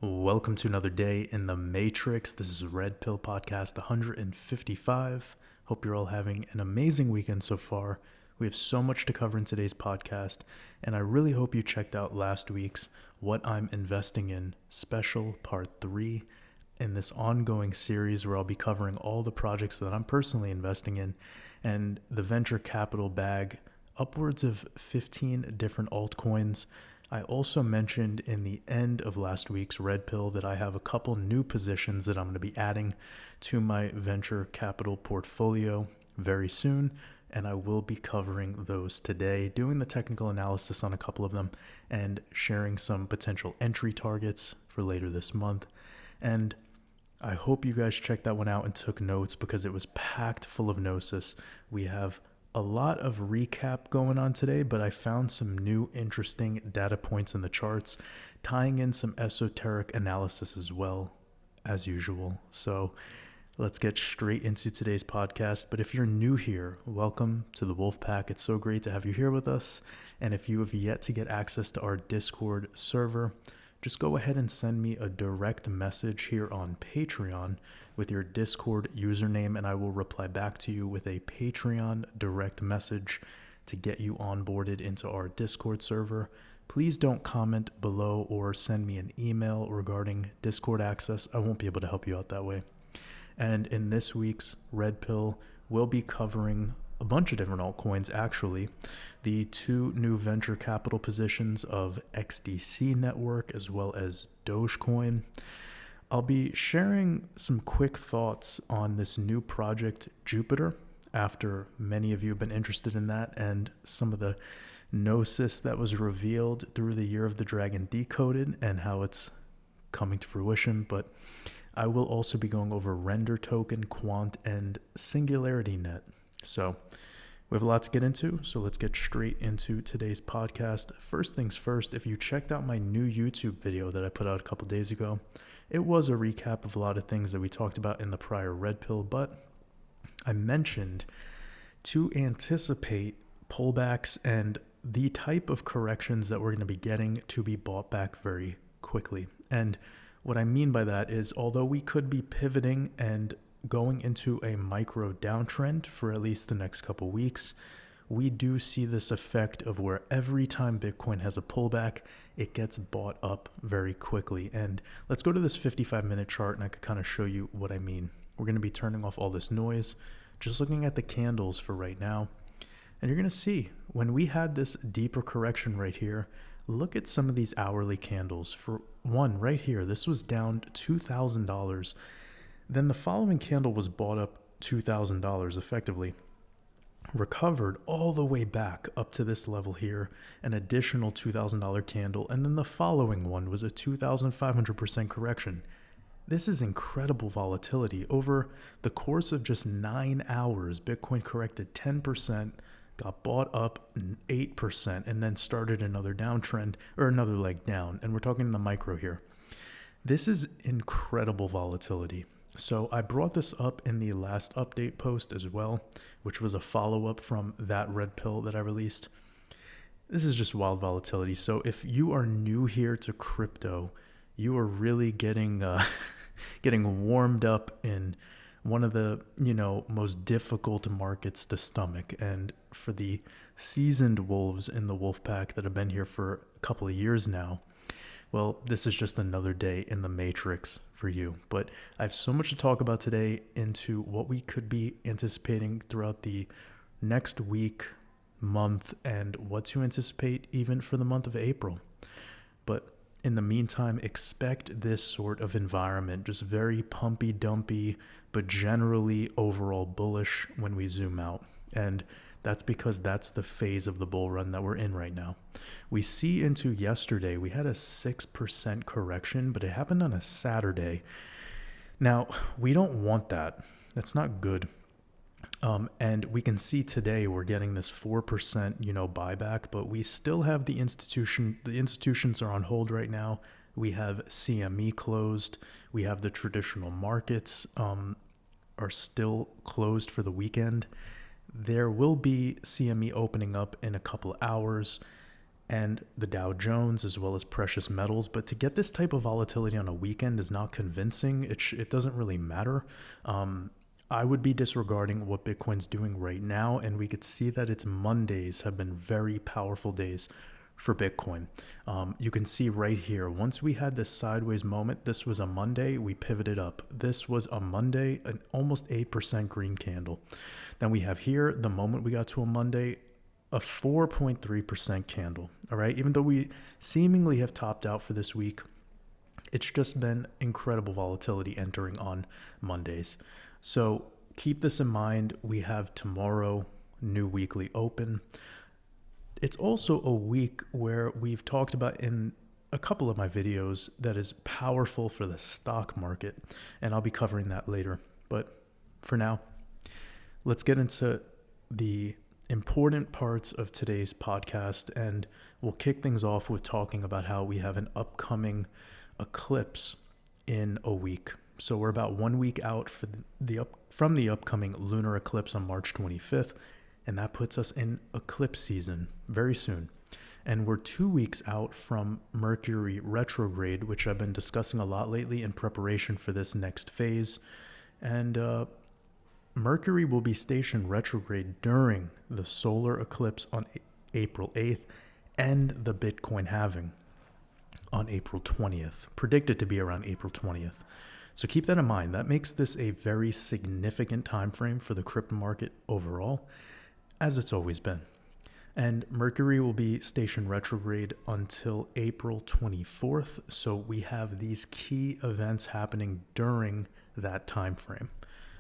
Welcome to another day in the Matrix. This is Red Pill Podcast 155. Hope you're all having an amazing weekend so far. We have so much to cover in today's podcast, and I really hope you checked out last week's What I'm Investing In special part 3 in this ongoing series where I'll be covering all the projects that I'm personally investing in and the venture capital bag, upwards of 15 different altcoins. I also mentioned in the end of last week's Red Pill that I have a couple new positions that I'm going to be adding to my venture capital portfolio very soon, and I will be covering those today, doing the technical analysis on a couple of them and sharing some potential entry targets for later this month. And I hope you guys checked that one out and took notes because it was packed full of gnosis. We have a lot of recap going on today, but I found some new interesting data points in the charts, tying in some esoteric analysis as well, as usual. So let's get straight into today's podcast. But if you're new here, welcome to the Wolf Pack. It's so great to have you here with us. And if you have yet to get access to our Discord server, just go ahead and send me a direct message here on Patreon with your Discord username, and I will reply back to you with a Patreon direct message to get you onboarded into our Discord server. Please don't comment below or send me an email regarding Discord access. I won't be able to help you out that way. And in this week's Red Pill, we'll be covering a bunch of different altcoins, actually. The two new venture capital positions of XDC Network as well as Dogecoin. I'll be sharing some quick thoughts on this new project, Jupiter, after many of you have been interested in that, and some of the gnosis that was revealed through the Year of the Dragon Decoded and how it's coming to fruition. But I will also be going over Render Token, Quant, and Singularity Net. So we have a lot to get into, so let's get straight into today's podcast. First things first, if you checked out my new YouTube video that I put out a couple days ago, it was a recap of a lot of things that we talked about in the prior Red Pill, but I mentioned to anticipate pullbacks and the type of corrections that we're going to be getting to be bought back very quickly. And what I mean by that is, although we could be pivoting and going into a micro downtrend for at least the next couple weeks, we do see this effect of where every time Bitcoin has a pullback, it gets bought up very quickly. And let's go to this 55-minute chart and I could kind of show you what I mean. We're going to be turning off all this noise, just looking at the candles for right now. And you're going to see when we had this deeper correction right here, look at some of these hourly candles. For one right here, this was down $2,000. Then the following candle was bought up $2,000 effectively, recovered all the way back up to this level here, an additional $2,000 candle, and then the following one was a 2,500% correction. This is incredible volatility. Over the course of just 9 hours, Bitcoin corrected 10%, got bought up 8%, and then started another downtrend, or another leg down, and we're talking in the micro here. This is incredible volatility. So I brought this up in the last update post as well, which was a follow-up from that Red Pill that I released. This is just wild volatility. So if you are new here to crypto, you are really getting warmed up in one of the most difficult markets to stomach. And for the seasoned wolves in the wolf pack that have been here for a couple of years now, well, this is just another day in the Matrix for you. But I have so much to talk about today into what we could be anticipating throughout the next week, month, and what to anticipate even for the month of April. But in the meantime, expect this sort of environment, just very pumpy dumpy, but generally overall bullish when we zoom out. And that's because that's the phase of the bull run that we're in right now. We see into yesterday, we had a 6% correction, but it happened on a Saturday. Now, we don't want that. That's not good. And we can see today we're getting this 4%, buyback, but we still have the institutions are on hold right now. We have CME closed. We have the traditional markets are still closed for the weekend. There will be CME opening up in a couple hours, and the Dow Jones, as well as precious metals. But to get this type of volatility on a weekend is not convincing. It doesn't really matter. I would be disregarding what Bitcoin's doing right now, and we could see that its Mondays have been very powerful days for Bitcoin. You can see right here, once we had this sideways moment, this was a Monday, we pivoted up. This was a Monday, an almost 8% green candle. Then we have here, the moment we got to a Monday, a 4.3% candle. All right, even though we seemingly have topped out for this week, it's just been incredible volatility entering on Mondays. So keep this in mind. We have tomorrow, new weekly open. It's also a week where we've talked about in a couple of my videos that is powerful for the stock market, and I'll be covering that later. But for now, let's get into the important parts of today's podcast, and we'll kick things off with talking about how we have an upcoming eclipse in a week. So we're about 1 week out from the upcoming lunar eclipse on March 25th, and that puts us in eclipse season very soon. And we're 2 weeks out from Mercury retrograde, which I've been discussing a lot lately in preparation for this next phase. And Mercury will be stationed retrograde during the solar eclipse on April 8th and the Bitcoin halving on April 20th, predicted to be around April 20th. So keep that in mind. That makes this a very significant time frame for the crypto market overall, as it's always been. And Mercury will be stationed retrograde until April 24th. So we have these key events happening during that time frame.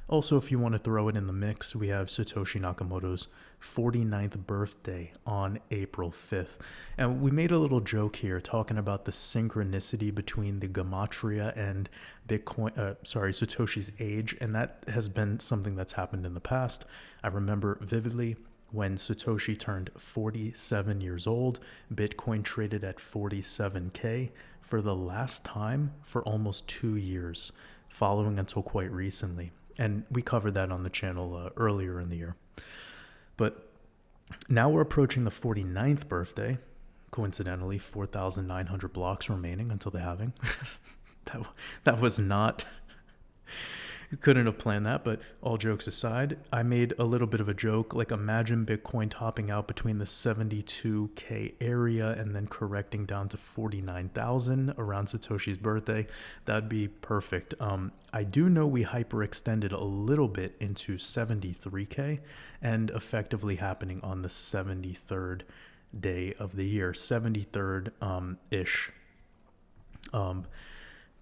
Also, if you want to throw it in the mix, we have Satoshi Nakamoto's 49th birthday on April 5th. And we made a little joke here talking about the synchronicity between the gematria and Satoshi's age. And that has been something that's happened in the past. I remember vividly when Satoshi turned 47 years old, Bitcoin traded at 47K for the last time for almost 2 years, following until quite recently. And we covered that on the channel earlier in the year. But now we're approaching the 49th birthday. Coincidentally, 4,900 blocks remaining until the halving. that was not... You couldn't have planned that, but all jokes aside, I made a little bit of a joke. Like, imagine Bitcoin topping out between the 72K area and then correcting down to 49,000 around Satoshi's birthday. That'd be perfect. I do know we hyperextended a little bit into 73K and effectively happening on the 73rd day of the year, 73rd ish.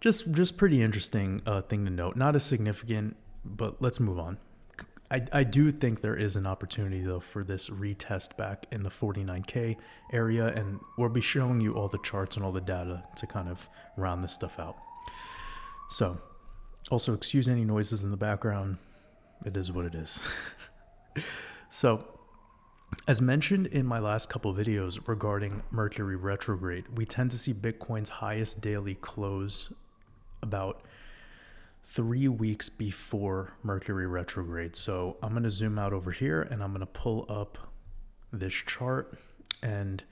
Just pretty interesting thing to note. Not as significant, but let's move on. I do think there is an opportunity, though, for this retest back in the 49K area, and we'll be showing you all the charts and all the data to kind of round this stuff out. So, also, excuse any noises in the background. It is what it is. So, as mentioned in my last couple videos regarding Mercury retrograde, we tend to see Bitcoin's highest daily close about 3 weeks before Mercury retrograde. So I'm going to zoom out over here and I'm going to pull up this chart, and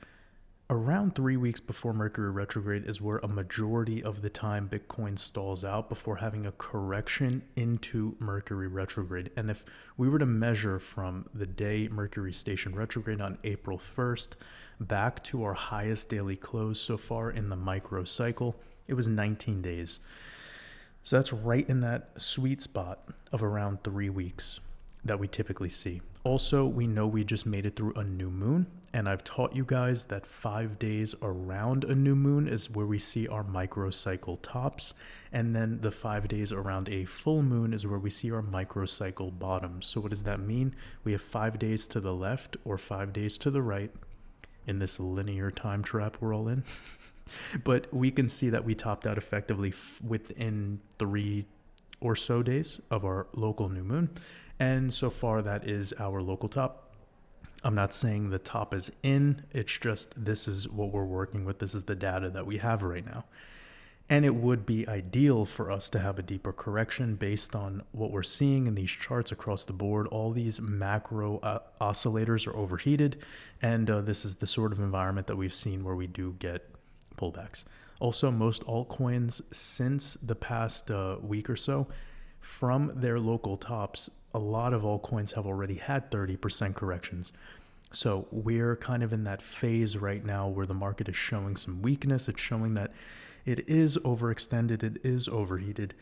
around 3 weeks before Mercury retrograde is where a majority of the time Bitcoin stalls out before having a correction into Mercury retrograde. And if we were to measure from the day Mercury stationed retrograde on April 1st back to our highest daily close so far in the micro cycle, it was 19 days. So that's right in that sweet spot of around 3 weeks that we typically see. Also, we know we just made it through a new moon, and I've taught you guys that 5 days around a new moon is where we see our microcycle tops, and then the 5 days around a full moon is where we see our microcycle bottoms. So what does that mean? We have 5 days to the left or 5 days to the right in this linear time trap we're all in. But we can see that we topped out effectively within 3 or so days of our local new moon. And so far, that is our local top. I'm not saying the top is in. It's just this is what we're working with. This is the data that we have right now. And it would be ideal for us to have a deeper correction based on what we're seeing in these charts across the board. All these macro oscillators are overheated, and this is the sort of environment that we've seen where we do get pullbacks. Also, most altcoins since the past week or so, from their local tops, a lot of altcoins have already had 30% corrections. So we're kind of in that phase right now where the market is showing some weakness. It's showing that it is overextended, it is overheated.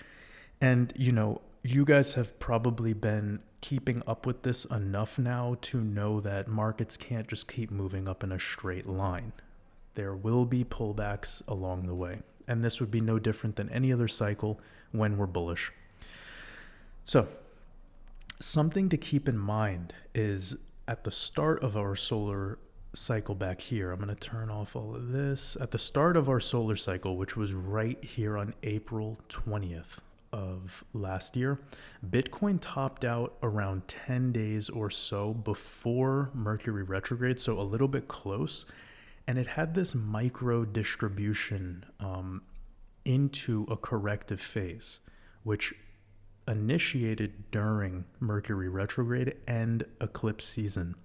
And, you guys have probably been keeping up with this enough now to know that markets can't just keep moving up in a straight line. There will be pullbacks along the way. And this would be no different than any other cycle when we're bullish. So, something to keep in mind is at the start of our solar cycle back here, I'm going to turn off all of this. At the start of our solar cycle, which was right here on April 20th of last year, Bitcoin topped out around 10 days or so before Mercury retrograde, so a little bit close. And it had this micro distribution into a corrective phase, which initiated during Mercury retrograde and eclipse season.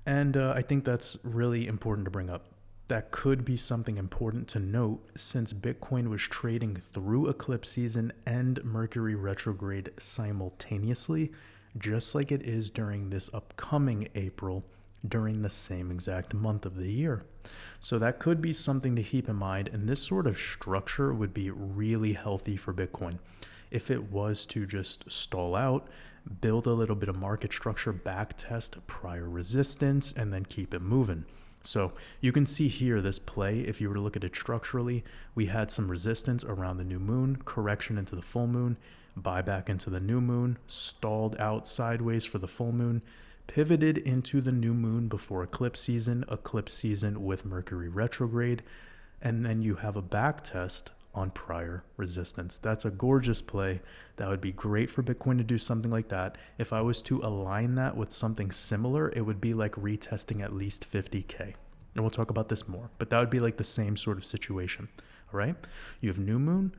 And I think that's really important to bring up. That could be something important to note since Bitcoin was trading through eclipse season and Mercury retrograde simultaneously, just like it is during this upcoming April, during the same exact month of the year. So that could be something to keep in mind, and this sort of structure would be really healthy for Bitcoin. If it was to just stall out, build a little bit of market structure, back test prior resistance, and then keep it moving. So you can see here this play, if you were to look at it structurally, we had some resistance around the new moon, correction into the full moon, buyback into the new moon, stalled out sideways for the full moon, pivoted into the new moon before eclipse season with Mercury retrograde, and then you have a back test on prior resistance. That's a gorgeous play. That would be great for Bitcoin to do something like that. If I was to align that with something similar, it would be like retesting at least 50K. And we'll talk about this more, but that would be like the same sort of situation. All right. You have new moon,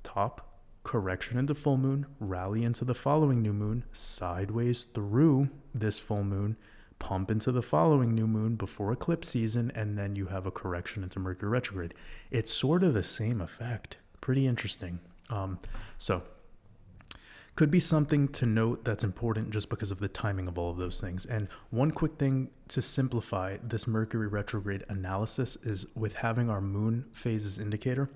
top, correction into full moon, rally into the following new moon, sideways through this full moon, pump into the following new moon before eclipse season, and then you have a correction into Mercury retrograde. It's sort of the same effect. Pretty interesting. So could be something to note that's important just because of the timing of all of those things. And one quick thing to simplify this Mercury retrograde analysis is with having our moon phases indicator.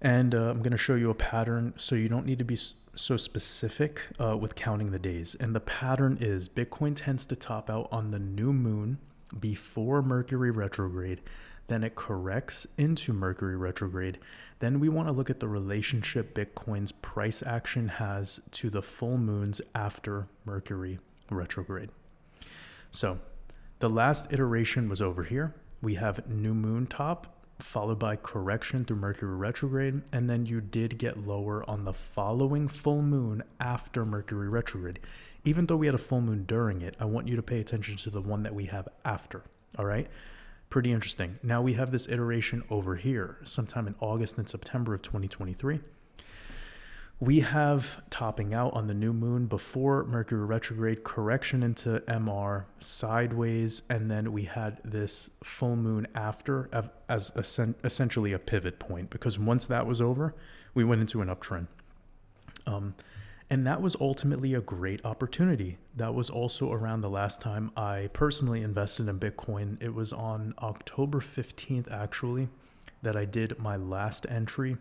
And I'm going to show you a pattern so you don't need to be so specific with counting the days. And the pattern is Bitcoin tends to top out on the new moon before Mercury retrograde. Then it corrects into Mercury retrograde. Then we want to look at the relationship Bitcoin's price action has to the full moons after Mercury retrograde. So the last iteration was over here. We have new moon top, followed by correction through Mercury retrograde, and then you did get lower on the following full moon after Mercury retrograde. Even though we had a full moon during it, I want you to pay attention to the one that we have after, all right? Pretty interesting. Now we have this iteration over here, sometime in August and September of 2023. We have topping out on the new moon before Mercury retrograde, correction into MR, sideways, and then we had this full moon after as essentially a pivot point, because once that was over, we went into an uptrend. And that was ultimately a great opportunity. That was also around the last time I personally invested in Bitcoin. It was on October 15th, actually, that I did my last entry.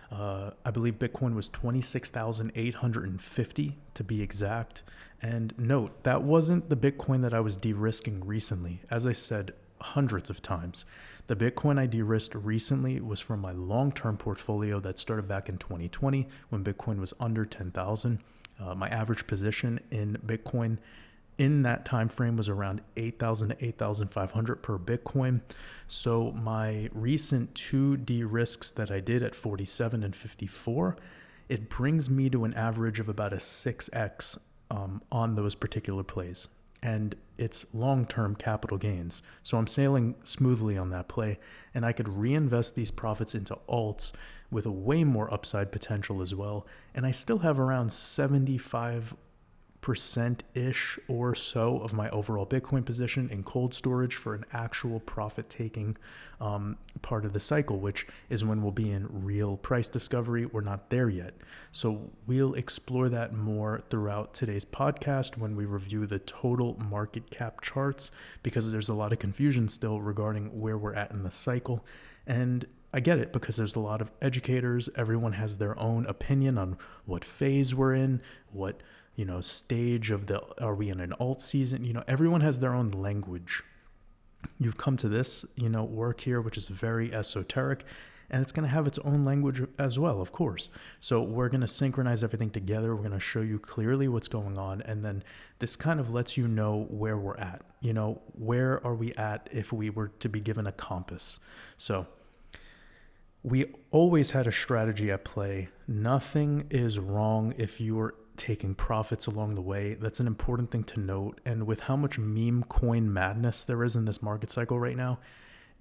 I believe Bitcoin was 26,850 to be exact. And note, that wasn't the Bitcoin that I was de-risking recently. As I said hundreds of times, the Bitcoin I de-risked recently was from my long-term portfolio that started back in 2020 when Bitcoin was under 10,000. My average position in Bitcoin in that time frame was around 8,000 to 8,500 per Bitcoin. So my recent two de-risks that I did at 47 and 54, it brings me to an average of about a 6x on those particular plays. and it's long-term capital gains. So I'm sailing smoothly on that play, and I could reinvest these profits into alts with a way more upside potential as well. And I still have around 75%-ish or so of my overall Bitcoin position in cold storage for an actual profit-taking part of the cycle, which is when we'll be in real price discovery. We're not there yet. So we'll explore that more throughout today's podcast when we review the total market cap charts, because there's a lot of confusion still regarding where we're at in the cycle. And I get it, because there's a lot of educators. Everyone has their own opinion on what phase we're in, what stage of are we in an alt season? Everyone has their own language. You've come to this, work here, which is very esoteric, and it's going to have its own language as well, of course. So we're going to synchronize everything together. We're going to show you clearly what's going on, and then this kind of lets you know where we're at. Where are we at if we were to be given a compass? So we always had a strategy at play. Nothing is wrong if you are taking profits along the way. That's an important thing to note. And with how much meme coin madness there is in this market cycle right now,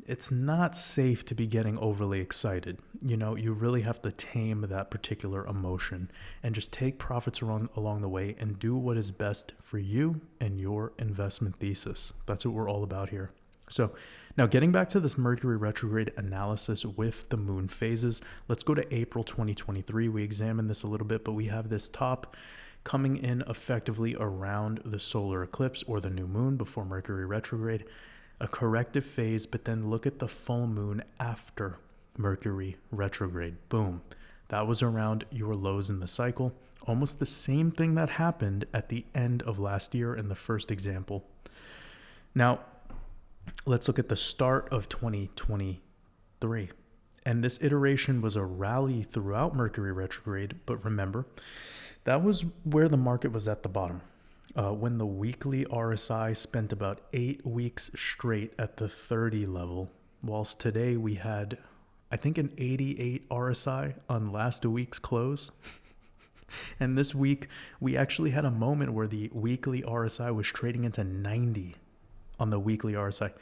it's not safe to be getting overly excited. You really have to tame that particular emotion and just take profits along the way and do what is best for you and your investment thesis. That's what we're all about here. So now getting back to this Mercury retrograde analysis with the moon phases, let's go to April 2023. We examined this a little bit, but we have this top coming in effectively around the solar eclipse or the new moon before Mercury retrograde, a corrective phase, but then look at the full moon after Mercury retrograde. Boom. That was around your lows in the cycle. Almost the same thing that happened at the end of last year in the first example. Now, let's look at the start of 2023. And this iteration was a rally throughout Mercury retrograde. But remember, that was where the market was at the bottom. When the weekly RSI spent about 8 weeks straight at the 30 level, whilst today we had, I think, an 88 RSI on last week's close. And this week, we actually had a moment where the weekly RSI was trading into 90 on the weekly RSI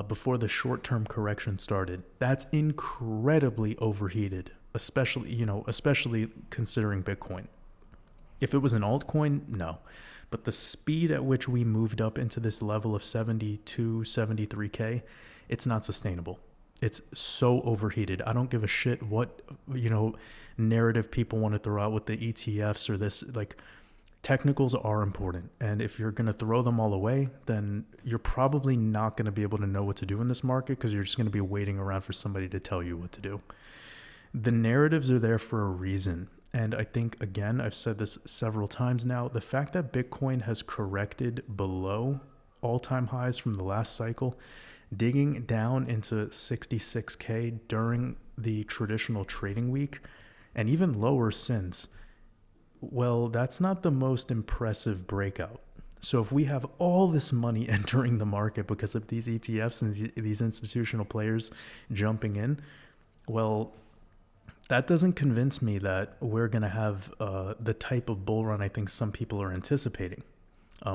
before the short-term correction started. That's incredibly overheated, especially considering Bitcoin. If it was an altcoin, no. But the speed at which we moved up into this level of 72, 73K, it's not sustainable. It's so overheated. I don't give a shit what, narrative people want to throw out with the ETFs or this, technicals are important, and if you're going to throw them all away, then you're probably not going to be able to know what to do in this market, because you're just going to be waiting around for somebody to tell you what to do. The narratives are there for a reason, and I think, again, I've said this several times now, the fact that Bitcoin has corrected below all-time highs from the last cycle, digging down into 66K during the traditional trading week, and even lower since, well, that's not the most impressive breakout. So if we have all this money entering the market because of these ETFs and these institutional players jumping in, well, that doesn't convince me that we're going to have the type of bull run I think some people are anticipating,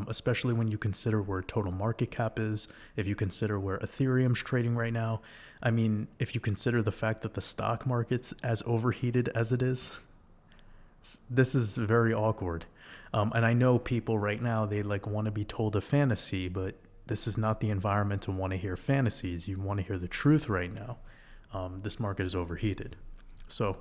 especially when you consider where total market cap is, if you consider where Ethereum's trading right now. I mean, if you consider the fact that the stock market's as overheated as it is, this is very awkward. And I know people right now, they want to be told a fantasy, but this is not the environment to want to hear fantasies. You want to hear the truth right now. This market is overheated. So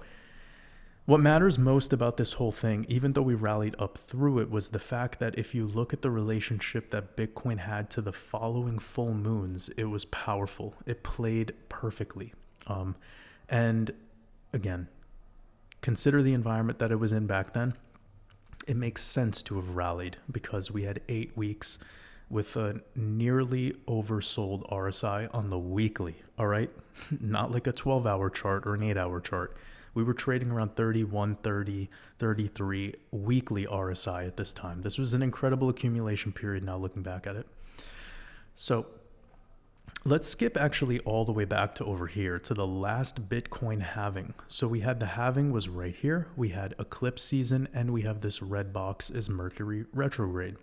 what matters most about this whole thing, even though we rallied up through it, was the fact that if you look at the relationship that Bitcoin had to the following full moons, it was powerful. It played perfectly. And again, consider the environment that it was in back then. It makes sense to have rallied because we had 8 weeks with a nearly oversold RSI on the weekly, all right? Not like a 12-hour chart or an 8-hour chart. We were trading around 31, 30, 33 weekly RSI at this time. This was an incredible accumulation period now looking back at it. So let's skip actually all the way back to over here to the last Bitcoin halving. So we had the halving was right here. We had eclipse season, and we have this red box is Mercury retrograde.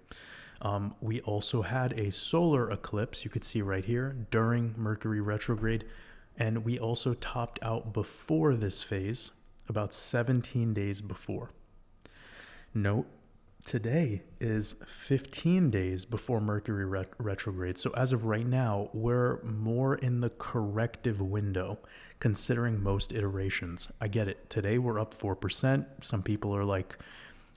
We also had a solar eclipse, you could see right here, during Mercury retrograde. And we also topped out before this phase, about 17 days before. Note, today is 15 days before Mercury retrograde. So as of right now, we're more in the corrective window, considering most iterations. I get it. Today we're up 4%. Some people are like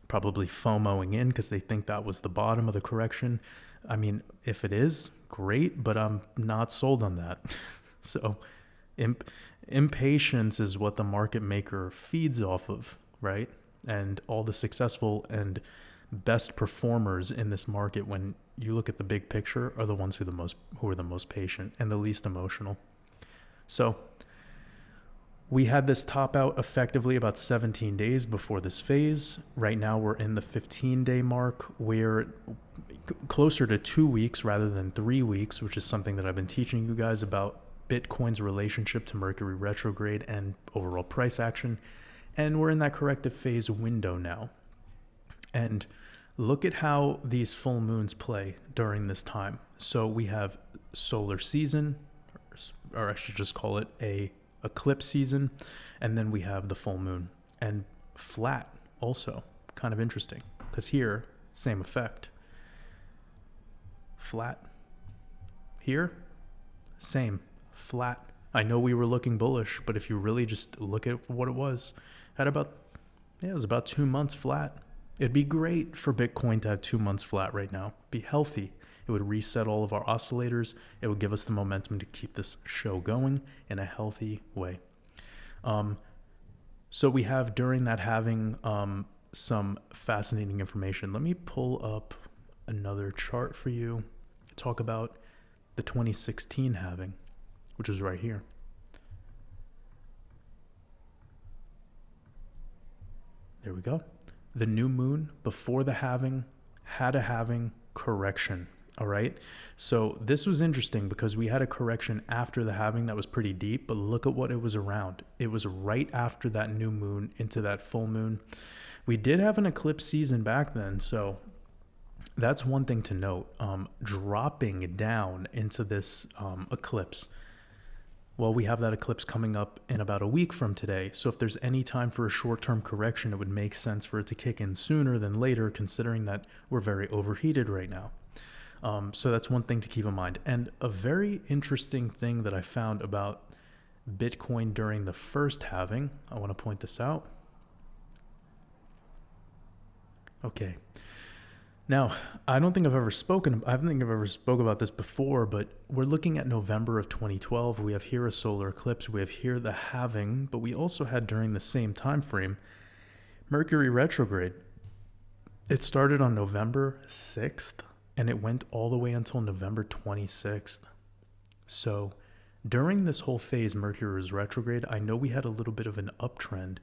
probably FOMOing in because they think that was the bottom of the correction. I mean, if it is, great, but I'm not sold on that. So impatience is what the market maker feeds off of, right? And all the successful and best performers in this market, when you look at the big picture, are the ones who are the most patient and the least emotional. So we had this top out effectively about 17 days before this phase. Right now we're in the 15-day mark. We're closer to 2 weeks rather than 3 weeks, which is something that I've been teaching you guys about Bitcoin's relationship to Mercury retrograde and overall price action. And we're in that corrective phase window now. And look at how these full moons play during this time. So we have solar season, or I should just call it a eclipse season, and then we have the full moon. And flat also, kind of interesting, because here, same effect. Flat. Here, same. Flat. I know we were looking bullish, but if you really just look at what it was about 2 months flat. It'd be great for Bitcoin to have 2 months flat right now. Be healthy. It would reset all of our oscillators. It would give us the momentum to keep this show going in a healthy way. So we have during that halving some fascinating information. Let me pull up another chart for you to talk about the 2016 halving, which is right here. There we go. The new moon before the halving had a halving correction. All right. So this was interesting because we had a correction after the halving that was pretty deep, but look at what it was around. It was right after that new moon into that full moon. We did have an eclipse season back then. So that's one thing to note. Dropping down into this eclipse. Well, we have that eclipse coming up in about a week from today. So if there's any time for a short-term correction, it would make sense for it to kick in sooner than later, considering that we're very overheated right now. So that's one thing to keep in mind. And a very interesting thing that I found about Bitcoin during the first halving, I want to point this out. Okay. Now, I don't think I've ever spoke about this before, but we're looking at November of 2012. We have here a solar eclipse. We have here the halving, but we also had during the same time frame Mercury retrograde. It started on November 6th, and it went all the way until November 26th. So during this whole phase, Mercury was retrograde. I know we had a little bit of an uptrend,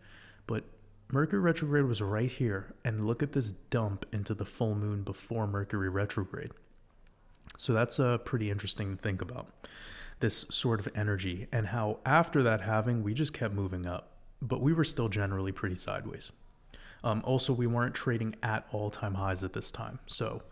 but Mercury retrograde was right here, and look at this dump into the full moon before Mercury retrograde. So that's pretty interesting to think about, this sort of energy, and how after that halving, we just kept moving up, but we were still generally pretty sideways. Also, we weren't trading at all-time highs at this time, so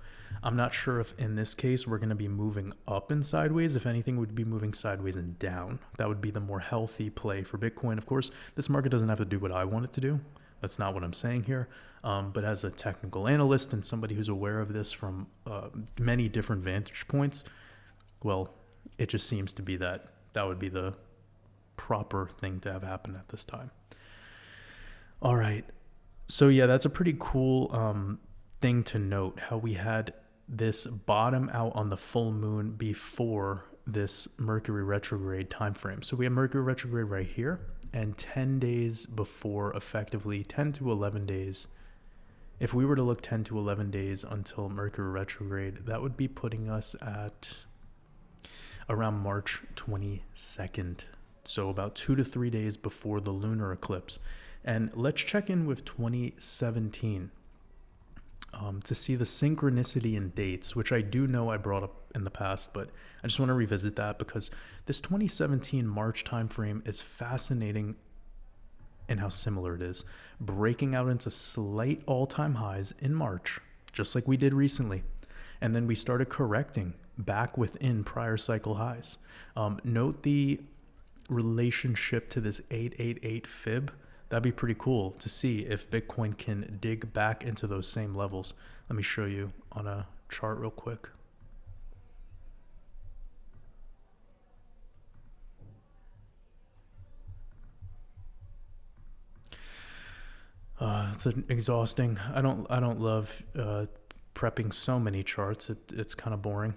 I'm not sure if in this case we're going to be moving up and sideways. If anything, we'd be moving sideways and down. That would be the more healthy play for Bitcoin. Of course, this market doesn't have to do what I want it to do. That's not what I'm saying here. But as a technical analyst and somebody who's aware of this from many different vantage points, well, it just seems to be that would be the proper thing to have happen at this time. All right. So yeah, that's a pretty cool thing to note, how we had this bottom out on the full moon before this Mercury retrograde time frame. So we have Mercury retrograde right here, and 10 days before, effectively 10 to 11 days. If we were to look 10 to 11 days until Mercury retrograde, that would be putting us at around March 22nd. So about 2 to 3 days before the lunar eclipse. And let's check in with 2017 to see the synchronicity in dates, which I do know I brought up in the past, but I just want to revisit that because this 2017 March timeframe is fascinating in how similar it is, breaking out into slight all-time highs in March, just like we did recently. And then we started correcting back within prior cycle highs. Note the relationship to this 888 fib. That'd be pretty cool to see if Bitcoin can dig back into those same levels. Let me show you on a chart real quick. It's exhausting. I don't love prepping so many charts. It's kind of boring.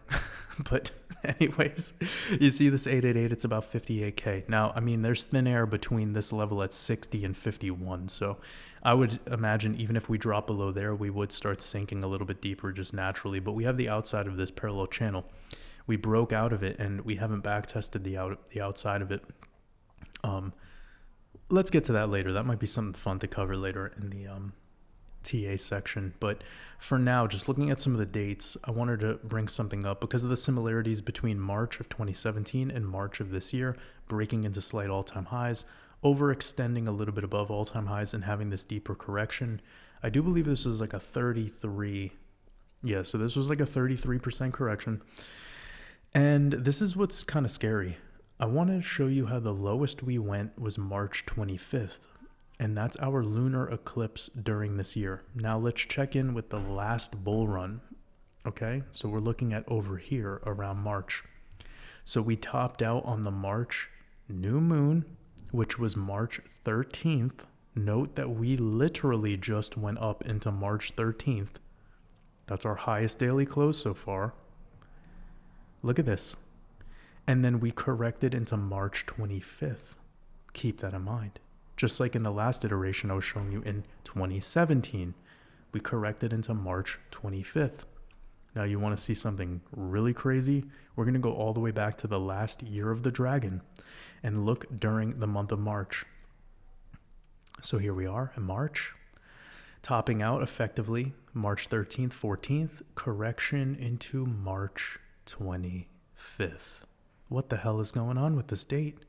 But anyways, you see this 888, it's about 58K. Now, I mean, there's thin air between this level at 60 and 51. So I would imagine even if we drop below there, we would start sinking a little bit deeper just naturally. But we have the outside of this parallel channel. We broke out of it and we haven't back tested the outside of it. Let's get to that later. That might be something fun to cover later in the TA section. But for now, just looking at some of the dates, I wanted to bring something up because of the similarities between March of 2017 and March of this year, breaking into slight all-time highs, overextending a little bit above all-time highs and having this deeper correction. I do believe this is like a 33. Yeah, so this was like a 33% correction. And this is what's kind of scary. I want to show you how the lowest we went was March 25th, and that's our lunar eclipse during this year. Now let's check in with the last bull run, okay? So we're looking at over here around March. So we topped out on the March new moon, which was March 13th. Note that we literally just went up into March 13th. That's our highest daily close so far. Look at this. And then we corrected into March 25th. Keep that in mind. Just like in the last iteration I was showing you in 2017, we corrected into March 25th. Now you want to see something really crazy? We're going to go all the way back to the last year of the dragon and look during the month of March. So here we are in March, topping out effectively March 13th, 14th, correction into March 25th. What the hell is going on with this date?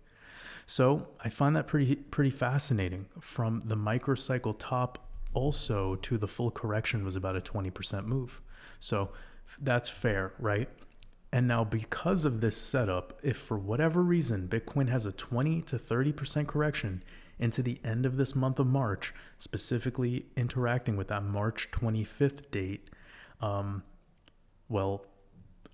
So I find that pretty fascinating. From the microcycle top also to the full correction was about a 20% move. So that's fair, right? And now because of this setup, if for whatever reason Bitcoin has a 20 to 30% correction into the end of this month of March, specifically interacting with that March 25th date, well,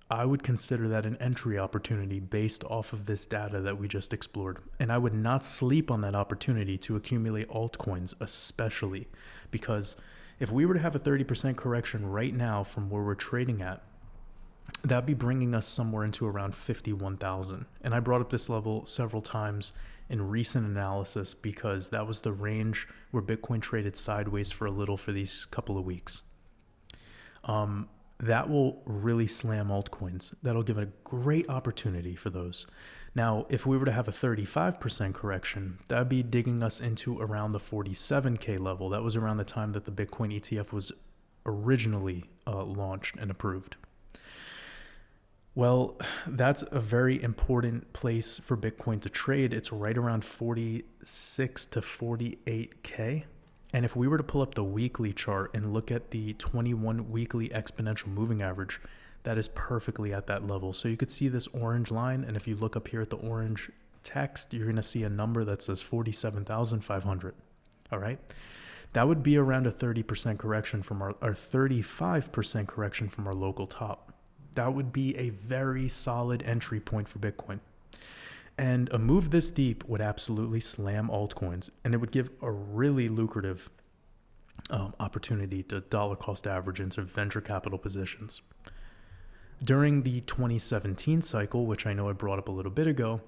I would consider that an entry opportunity based off of this data that we just explored. And I would not sleep on that opportunity to accumulate altcoins, especially because if we were to have a 30% correction right now from where we're trading at, that'd be bringing us somewhere into around 51,000. And I brought up this level several times in recent analysis because that was the range where Bitcoin traded sideways for a little for these couple of weeks. That will really slam altcoins. That'll give a great opportunity for those. Now, if we were to have a 35% correction, that'd be digging us into around the 47K level. That was around the time that the Bitcoin ETF was originally launched and approved. Well, that's a very important place for Bitcoin to trade. It's right around 46 to 48K. And if we were to pull up the weekly chart and look at the 21 weekly exponential moving average, that is perfectly at that level. So you could see this orange line. And if you look up here at the orange text, you're going to see a number that says 47,500. All right. That would be around a 30% correction from our 35% correction from our local top. That would be a very solid entry point for Bitcoin. And a move this deep would absolutely slam altcoins, and it would give a really lucrative opportunity to dollar cost average into venture capital positions. During the 2017 cycle, which I know I brought up a little bit ago,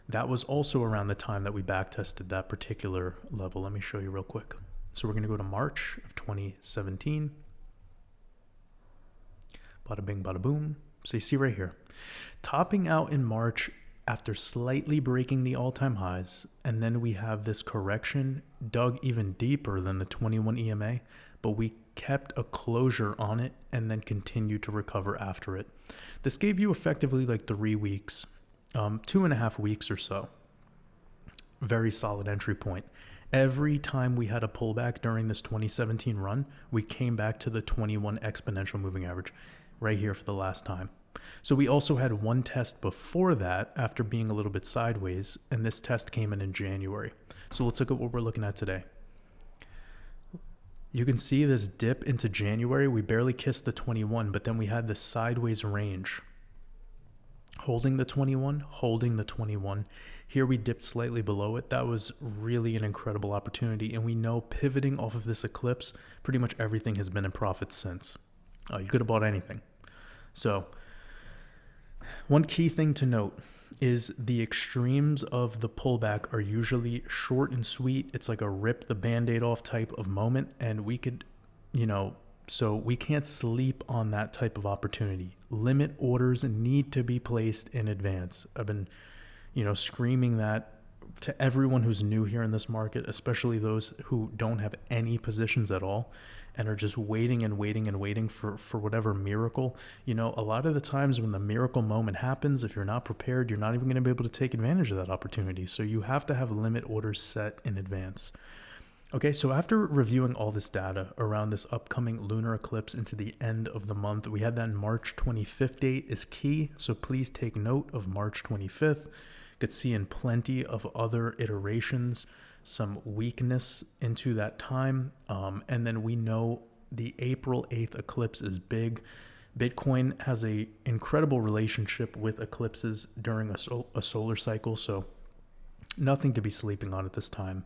that was also around the time that we backtested that particular level. Let me show you real quick. So we're going to go to March of 2017. Bada bing, bada boom. So you see right here, topping out in March after slightly breaking the all-time highs, and then we have this correction dug even deeper than the 21 EMA, but we kept a closure on it and then continued to recover after it. This gave you effectively like 3 weeks, 2.5 weeks or so. Very solid entry point. Every time we had a pullback during this 2017 run, we came back to the 21 exponential moving average. right here for the last time. So we also had one test before that after being a little bit sideways, and this test came in January. So let's look at what we're looking at today. You can see this dip into January. We barely kissed the 21, but then we had this sideways range. Holding the 21, holding the 21. Here we dipped slightly below it. That was really an incredible opportunity. And we know pivoting off of this eclipse, pretty much everything has been in profit since. You could have bought anything. So one key thing to note is the extremes of the pullback are usually short and sweet. It's like a rip the band-aid off type of moment. And we could, so we can't sleep on that type of opportunity. Limit orders need to be placed in advance. I've been, screaming that to everyone who's new here in this market, especially those who don't have any positions at all and are just waiting and waiting and waiting for whatever miracle. A lot of the times when the miracle moment happens, if you're not prepared, you're not even going to be able to take advantage of that opportunity. So you have to have limit orders set in advance. Okay, so after reviewing all this data around this upcoming lunar eclipse into the end of the month, we had that March 25th date is key. So please take note of March 25th. Could see in plenty of other iterations some weakness into that time. And then we know the April 8th eclipse is big. Bitcoin has a incredible relationship with eclipses during a solar cycle. So nothing to be sleeping on at this time.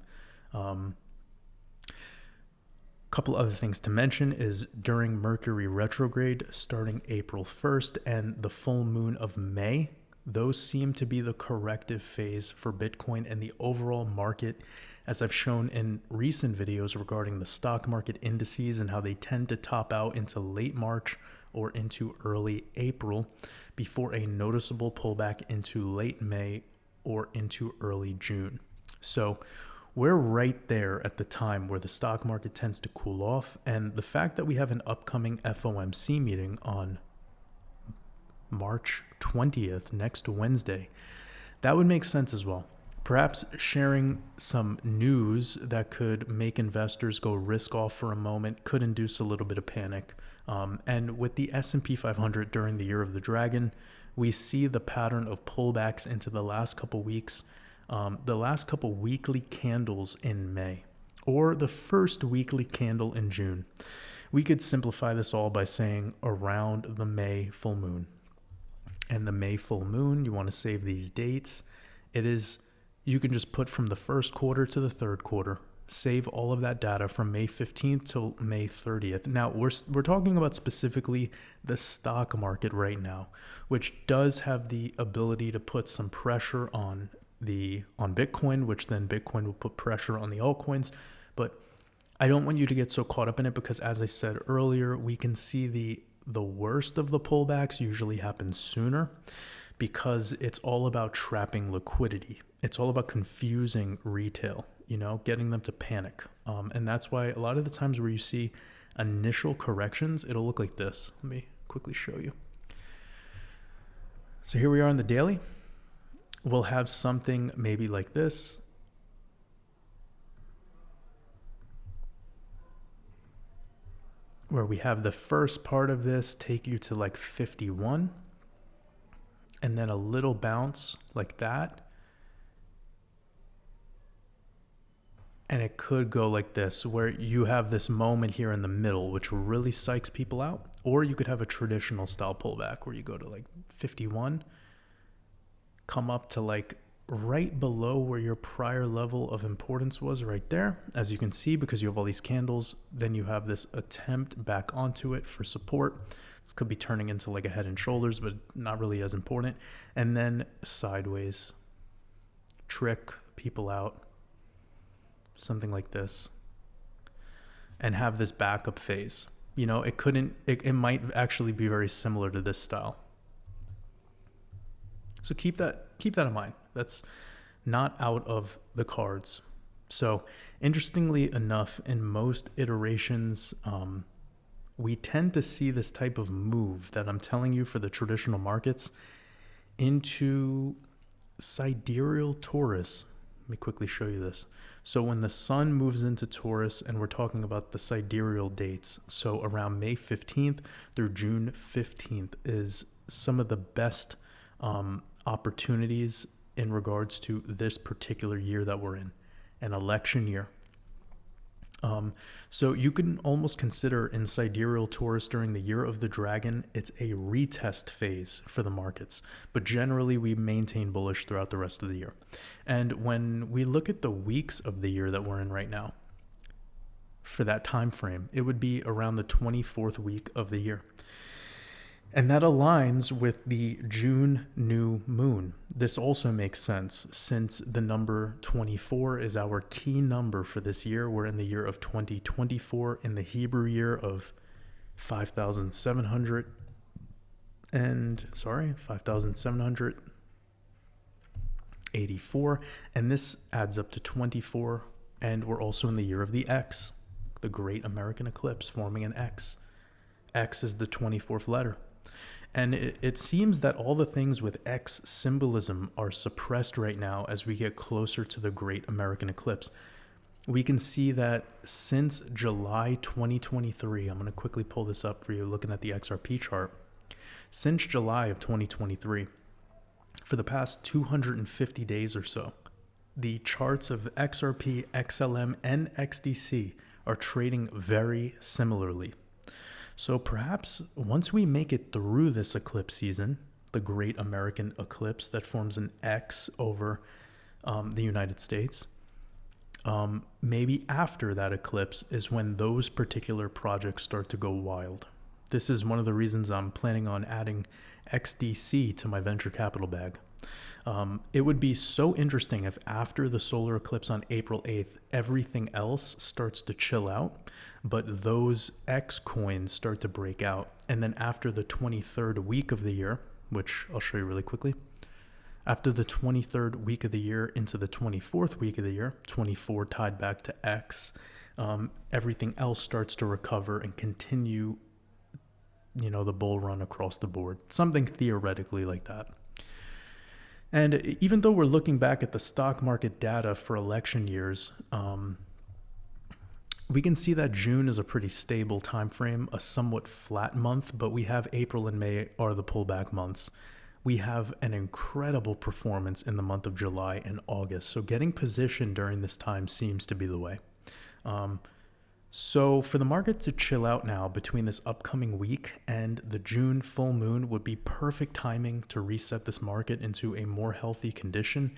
Couple other things to mention is during Mercury retrograde starting April 1st and the full moon of May, those seem to be the corrective phase for Bitcoin and the overall market, as I've shown in recent videos regarding the stock market indices and how they tend to top out into late March or into early April before a noticeable pullback into late May or into early June. So we're right there at the time where the stock market tends to cool off, and the fact that we have an upcoming FOMC meeting on March 20th, next Wednesday, that would make sense as well. Perhaps sharing some news that could make investors go risk off for a moment could induce a little bit of panic. And with the S&P 500 during the Year of the Dragon, we see the pattern of pullbacks into the last couple weeks, the last couple weekly candles in May, or the first weekly candle in June. We could simplify this all by saying around the May full moon. And the May full moon, you want to save these dates. You can just put from the first quarter to the third quarter, save all of that data from May 15th till May 30th. Now, we're talking about specifically the stock market right now, which does have the ability to put some pressure on Bitcoin, which then Bitcoin will put pressure on the altcoins. But I don't want you to get so caught up in it because, as I said earlier, we can see the worst of the pullbacks usually happens sooner because it's all about trapping liquidity. It's all about confusing retail, getting them to panic. And that's why a lot of the times where you see initial corrections, it'll look like this. Let me quickly show you. So here we are on the daily. We'll have something maybe like this. Where we have the first part of this take you to like 51 and then a little bounce like that. And it could go like this, where you have this moment here in the middle, which really psychs people out. Or you could have a traditional style pullback where you go to like 51, come up to like right below where your prior level of importance was right there. As you can see, because you have all these candles, then you have this attempt back onto it for support. This could be turning into like a head and shoulders, but not really as important. And then sideways, trick people out, something like this, and have this backup phase. It might actually be very similar to this style. So keep that in mind. That's not out of the cards. So interestingly enough, in most iterations, we tend to see this type of move that I'm telling you for the traditional markets into sidereal Taurus, Let me quickly show you this. So when the sun moves into Taurus, and we're talking about the sidereal dates, so around May 15th through June 15th is some of the best opportunities in regards to this particular year that we're in, an election year. So you can almost consider in sidereal Taurus during the year of the dragon, it's a retest phase for the markets, but generally we maintain bullish throughout the rest of the year. And when we look at the weeks of the year that we're in right now, for that time frame, it would be around the 24th week of the year. And that aligns with the June new moon. This also makes sense since the number 24 is our key number for this year. We're in the year of 2024 in the Hebrew year of 5,784. And this adds up to 24. And we're also in the year of the X, the Great American Eclipse, forming an X. X is the 24th letter. And it seems that all the things with X symbolism are suppressed right now as we get closer to the Great American Eclipse. We can see that since July 2023, I'm going to quickly pull this up for you looking at the XRP chart. Since July of 2023, for the past 250 days or so, the charts of XRP, XLM, and XDC are trading very similarly. So perhaps once we make it through this eclipse season, the Great American Eclipse that forms an X over the United States, maybe after that eclipse is when those particular projects start to go wild. This is one of the reasons I'm planning on adding XDC to my venture capital bag. It would be so interesting if after the solar eclipse on April 8th, everything else starts to chill out, but those X coins start to break out. And then after the 23rd week of the year, which I'll show you really quickly, after the 23rd week of the year into the 24th week of the year, 24 tied back to X, everything else starts to recover and continue, the bull run across the board. Something theoretically like that. And even though we're looking back at the stock market data for election years, we can see that June is a pretty stable time frame, a somewhat flat month, but we have April and May are the pullback months. We have an incredible performance in the month of July and August. So getting positioned during this time seems to be the way. So for the market to chill out now between this upcoming week and the June full moon would be perfect timing to reset this market into a more healthy condition.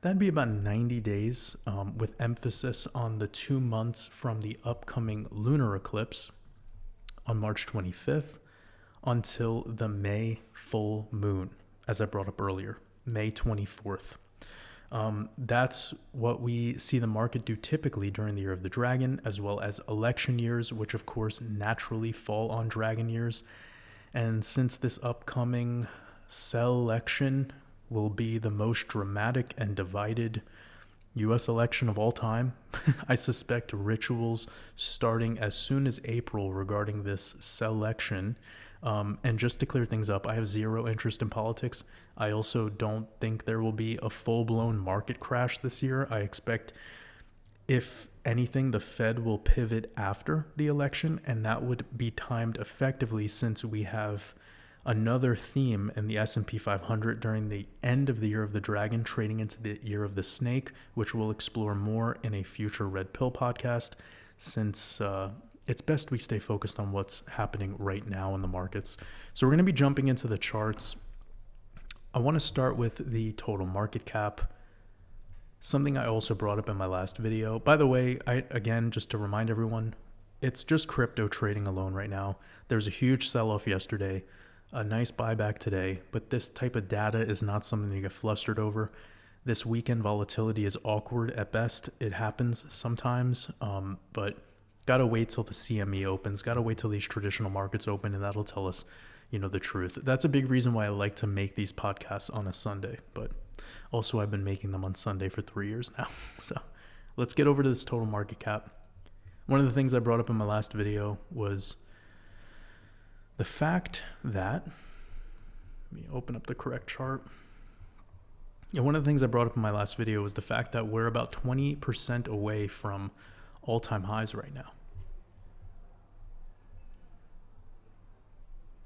That'd be about 90 days with emphasis on the 2 months from the upcoming lunar eclipse on March 25th until the May full moon, as I brought up earlier, May 24th. That's what we see the market do typically during the year of the dragon, as well as election years, which of course naturally fall on dragon years. And since this upcoming election will be the most dramatic and divided U.S. election of all time, I suspect rituals starting as soon as April regarding this election. And just to clear things up, I have zero interest in politics. I also don't think there will be a full-blown market crash this year. I expect, if anything, the Fed will pivot after the election, and that would be timed effectively since we have another theme in the S&P 500 during the end of the year of the dragon, trading into the year of the snake, which we'll explore more in a future Red Pill podcast, since it's best we stay focused on what's happening right now in the markets. So we're going to be jumping into the charts. I want to start with the total market cap, something I also brought up in my last video. By the way, again, just to remind everyone, it's just crypto trading alone right now. There's a huge sell-off yesterday, a nice buyback today, but this type of data is not something you get flustered over. This weekend volatility is awkward at best. It happens sometimes, but gotta wait till the CME opens, gotta wait till these traditional markets open, and that'll tell us, the truth. That's a big reason why I like to make these podcasts on a Sunday, but also I've been making them on Sunday for 3 years now. So let's get over to this total market cap. One of the things I brought up in my last video was the fact that, let me open up the correct chart. And one of the things I brought up in my last video was the fact that we're about 20% away from all-time highs right now.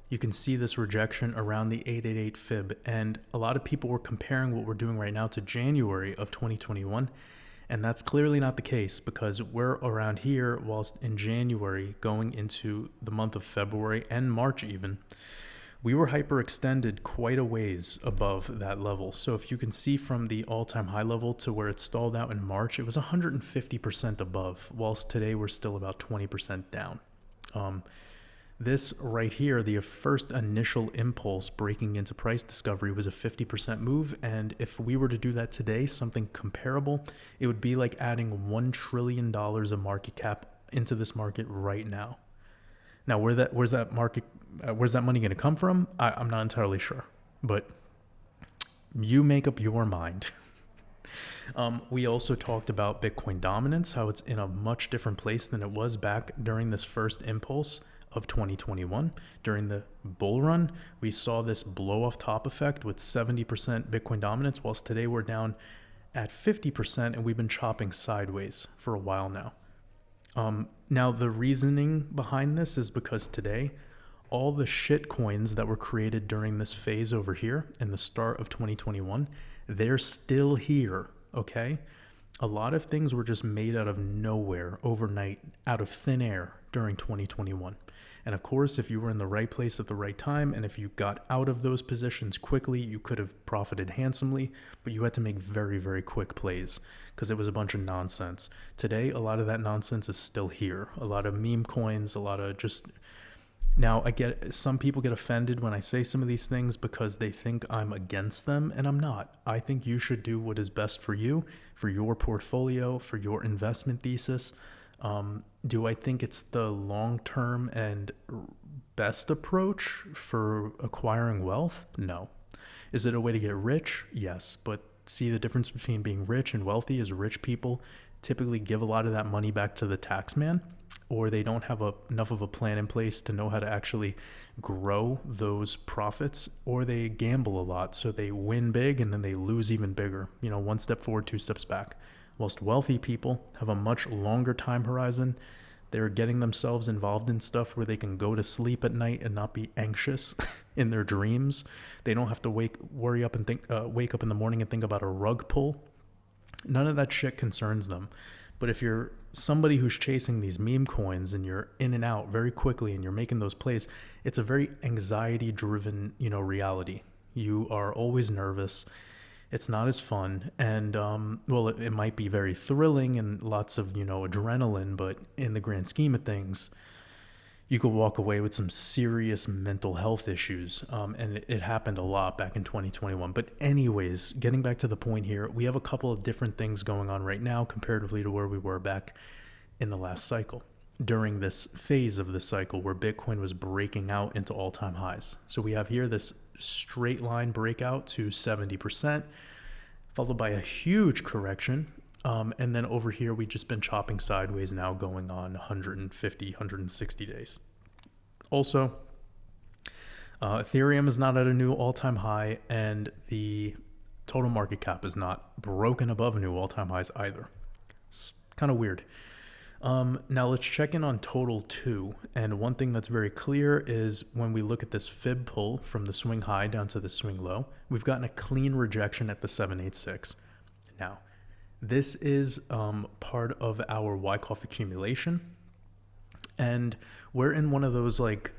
You can see this rejection around the 888 fib, and a lot of people were comparing what we're doing right now to January of 2021, and that's clearly not the case, because we're around here whilst in January going into the month of February and March even, we were hyperextended quite a ways above that level. So if you can see from the all-time high level to where it stalled out in March, it was 150% above, whilst today we're still about 20% down. This right here, the first initial impulse breaking into price discovery, was a 50% move. And if we were to do that today, something comparable, it would be like adding $1 trillion of market cap into this market right now. Now, where's that money going to come from? I'm not entirely sure, but you make up your mind. We also talked about Bitcoin dominance, how it's in a much different place than it was back during this first impulse of 2021. During the bull run, we saw this blow off top effect with 70% Bitcoin dominance, whilst today we're down at 50% and we've been chopping sideways for a while now. Now the reasoning behind this is because today, all the shit coins that were created during this phase over here in the start of 2021, they're still here, okay? A lot of things were just made out of nowhere overnight, out of thin air during 2021. And of course, if you were in the right place at the right time, and if you got out of those positions quickly, you could have profited handsomely, but you had to make very, very quick plays because it was a bunch of nonsense. Today, a lot of that nonsense is still here. A lot of meme coins, a lot of just... Now, I get some people get offended when I say some of these things because they think I'm against them, and I'm not. I think you should do what is best for you, for your portfolio, for your investment thesis. Do I think it's the long-term and best approach for acquiring wealth? No. Is it a way to get rich? Yes. But see, the difference between being rich and wealthy is rich people typically give a lot of that money back to the tax man, or they don't have enough of a plan in place to know how to actually grow those profits, or they gamble a lot. So they win big and then they lose even bigger. You know, one step forward, two steps back. Whilst wealthy people have a much longer time horizon, they're getting themselves involved in stuff where they can go to sleep at night and not be anxious in their dreams. They don't have to wake up in the morning and think about a rug pull. None of that shit concerns them. But if you're somebody who's chasing these meme coins and you're in and out very quickly and you're making those plays, it's a very anxiety-driven, reality. You are always nervous. It's not as fun, and it might be very thrilling and lots of adrenaline, but in the grand scheme of things, you could walk away with some serious mental health issues, and it happened a lot back in 2021. But anyways, getting back to the point here, we have a couple of different things going on right now comparatively to where we were back in the last cycle, during this phase of the cycle where Bitcoin was breaking out into all-time highs. So we have here this straight line breakout to 70%, followed by a huge correction. And then over here, we've just been chopping sideways now going on 150, 160 days. Also, Ethereum is not at a new all-time high, and the total market cap is not broken above new all-time highs either. It's kind of weird. Now let's check in on total too. And one thing that's very clear is when we look at this fib pull from the swing high down to the swing low, we've gotten a clean rejection at the 786. Now, this is part of our Wyckoff accumulation. And we're in one of those like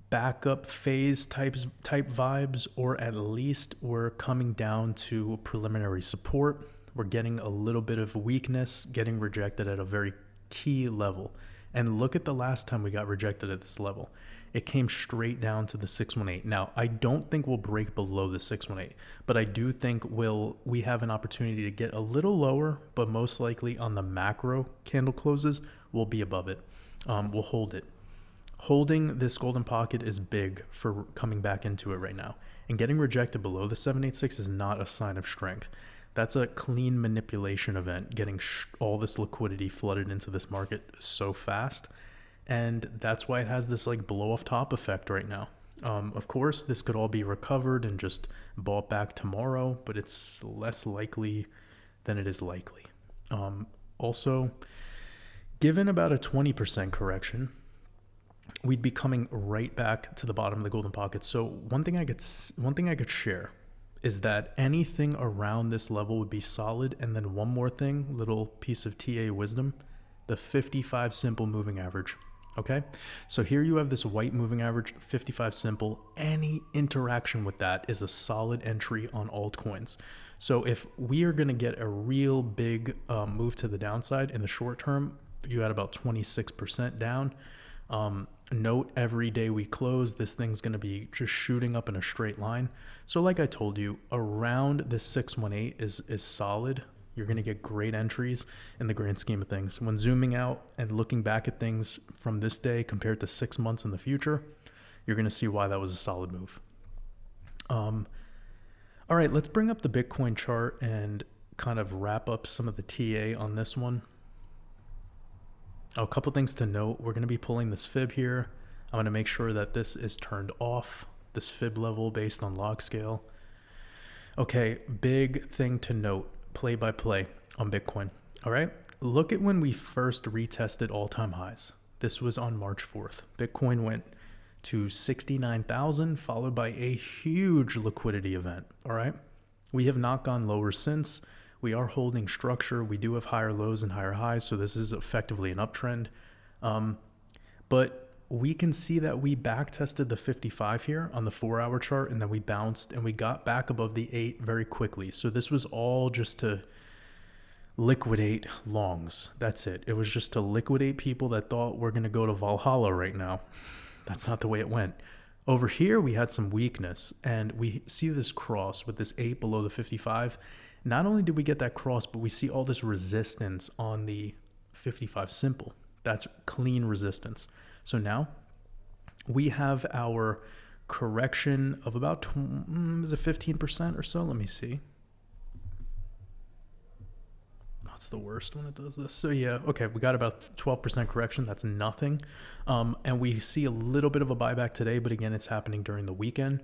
backup phase type vibes, or at least we're coming down to preliminary support. We're getting a little bit of weakness, getting rejected at a very key level. And look at the last time we got rejected at this level. It came straight down to the 618. Now, I don't think we'll break below the 618, but I do think we have an opportunity to get a little lower, but most likely on the macro candle closes, we'll be above it. We'll hold it. Holding this golden pocket is big for coming back into it right now. And getting rejected below the 786 is not a sign of strength. That's a clean manipulation event, getting all this liquidity flooded into this market so fast. And that's why it has this like blow off top effect right now. Of course, this could all be recovered and just bought back tomorrow, but it's less likely than it is likely. Also, given about a 20% correction, we'd be coming right back to the bottom of the golden pocket. So one thing I could share is that anything around this level would be solid. And then one more thing, little piece of TA wisdom, the 55 simple moving average. Okay, so here you have this white moving average, 55 simple. Any interaction with that is a solid entry on altcoins. So if we are going to get a real big move to the downside in the short term, you had about 26% down. Note every day we close, this thing's going to be just shooting up in a straight line. So like I told you, around this 618 is solid. You're going to get great entries in the grand scheme of things. When zooming out and looking back at things from this day compared to 6 months in the future, you're going to see why that was a solid move. All right, let's bring up the Bitcoin chart and kind of wrap up some of the TA on this one. A couple things to note. We're going to be pulling this fib here. I'm going to make sure that this is turned off, this fib level based on log scale. Okay, big thing to note, play by play on Bitcoin. All right, look at when we first retested all-time highs. This was on March 4th. Bitcoin went to 69,000, followed by a huge liquidity event. All right, we have not gone lower since. We are holding structure. We do have higher lows and higher highs, so this is effectively an uptrend. But we can see that we back tested the 55 here on the 4-hour chart, and then we bounced and we got back above the 8 very quickly. So this was all just to liquidate longs. That's it. It was just to liquidate people that thought we're going to go to Valhalla right now. That's not the way it went. Over here, we had some weakness, and we see this cross with this 8 below the 55. Not only did we get that cross, but we see all this resistance on the 55 simple. That's clean resistance. So now we have our correction of about, is it 15% or so? Let me see. That's the worst when it does this. So yeah, okay, we got about 12% correction. That's nothing. And we see a little bit of a buyback today, but again, it's happening during the weekend.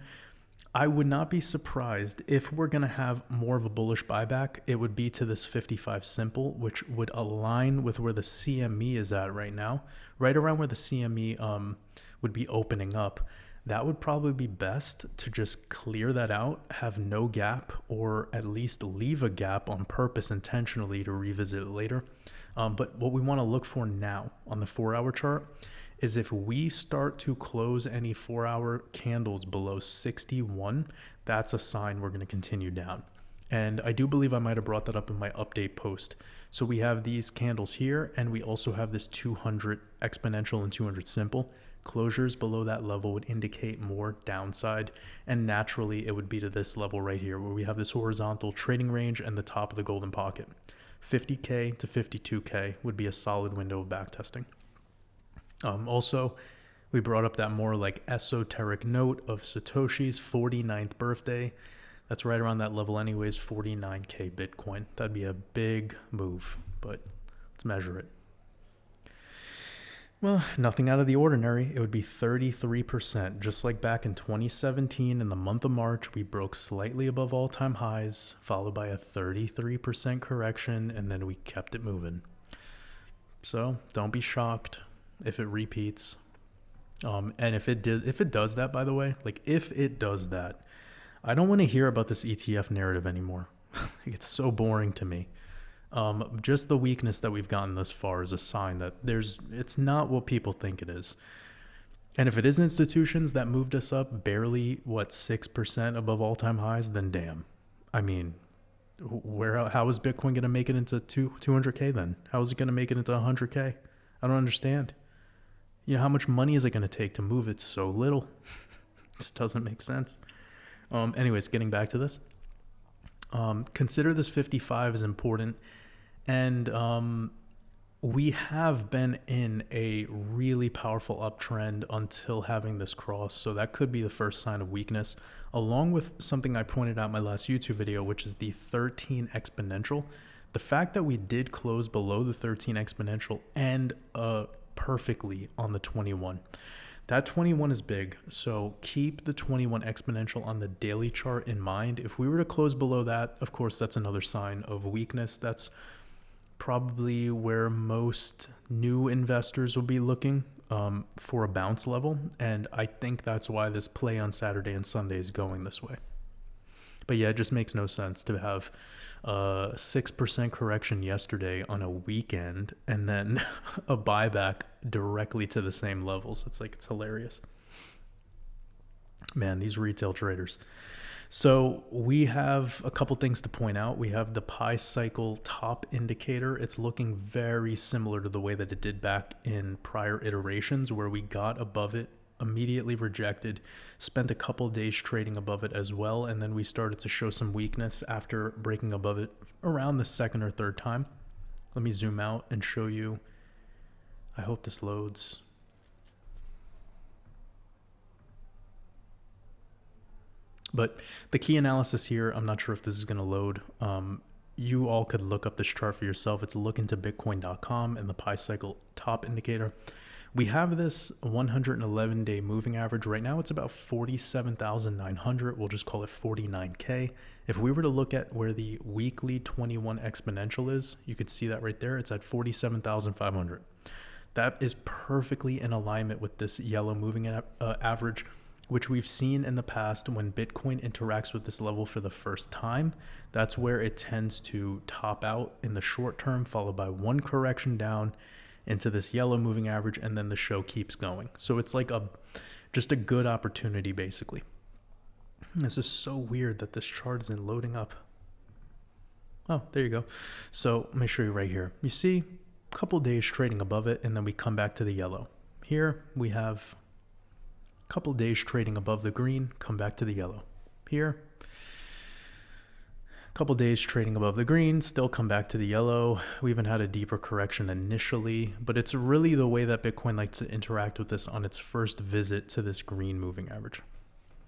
I would not be surprised if we're going to have more of a bullish buyback. It would be to this 55 simple, which would align with where the CME is at right now, right around where the CME would be opening up. That would probably be best to just clear that out, have no gap, or at least leave a gap on purpose intentionally to revisit it later. But what we want to look for now on the 4-hour chart is if we start to close any 4-hour candles below 61, that's a sign we're going to continue down. And I do believe I might have brought that up in my update post. So we have these candles here, and we also have this 200 exponential and 200 simple. Closures below that level would indicate more downside, and naturally it would be to this level right here where we have this horizontal trading range and the top of the golden pocket. 50K to 52K would be a solid window of backtesting. Also, we brought up that more like esoteric note of Satoshi's 49th birthday. That's right around that level anyways, 49K Bitcoin. That'd be a big move, but let's measure it. Well, nothing out of the ordinary. It would be 33%, just like back in 2017 in the month of March, we broke slightly above all-time highs, followed by a 33% correction, and then we kept it moving. So don't be shocked if it repeats. And if it does that, by the way, like if it does that, I don't want to hear about this ETF narrative anymore. It's so boring to me. Just the weakness that we've gotten thus far is a sign that it's not what people think it is. And if it is institutions that moved us up barely, 6% above all-time highs, then damn. I mean, how is Bitcoin going to make it into 200K then? How is it going to make it into 100K? I don't understand. You know, how much money is it going to take to move it so little? It just doesn't make sense. Anyways, getting back to this. Consider this 55 is important. And we have been in a really powerful uptrend until having this cross. So that could be the first sign of weakness, along with something I pointed out in my last YouTube video, which is the 13 exponential. The fact that we did close below the 13 exponential and perfectly on the 21. That 21 is big, so keep the 21 exponential on the daily chart in mind. If we were to close below that, of course, that's another sign of weakness. That's probably where most new investors will be looking for a bounce level, and I think that's why this play on Saturday and Sunday is going this way. But yeah, it just makes no sense to have a 6% correction yesterday on a weekend and then a buyback directly to the same levels. It's hilarious. Man, these retail traders. So we have a couple things to point out. We have the Pi cycle top indicator. It's looking very similar to the way that it did back in prior iterations, where we got above it, immediately rejected, spent a couple days trading above it as well, and then we started to show some weakness after breaking above it around the second or third time. Let me zoom out and show you. I hope this loads. But the key analysis here, I'm not sure if this is going to load. You all could look up this chart for yourself. It's lookintoBitcoin.com and the Pi cycle top indicator. We have this 111-day moving average. Right now, it's about 47,900. We'll just call it 49K. If we were to look at where the weekly 21 exponential is, you could see that right there. It's at 47,500. That is perfectly in alignment with this yellow moving average, which we've seen in the past when Bitcoin interacts with this level for the first time. That's where it tends to top out in the short term, followed by one correction down into this yellow moving average, and then the show keeps going. So it's like just a good opportunity, basically. This is so weird that this chart isn't loading up. Oh, there you go. So let me show you right here. You see a couple days trading above it, and then we come back to the yellow. Here we have a couple days trading above the green, come back to the yellow. Here, a couple days trading above the green, still come back to the yellow. We even had a deeper correction initially, but it's really the way that Bitcoin likes to interact with this on its first visit to this green moving average.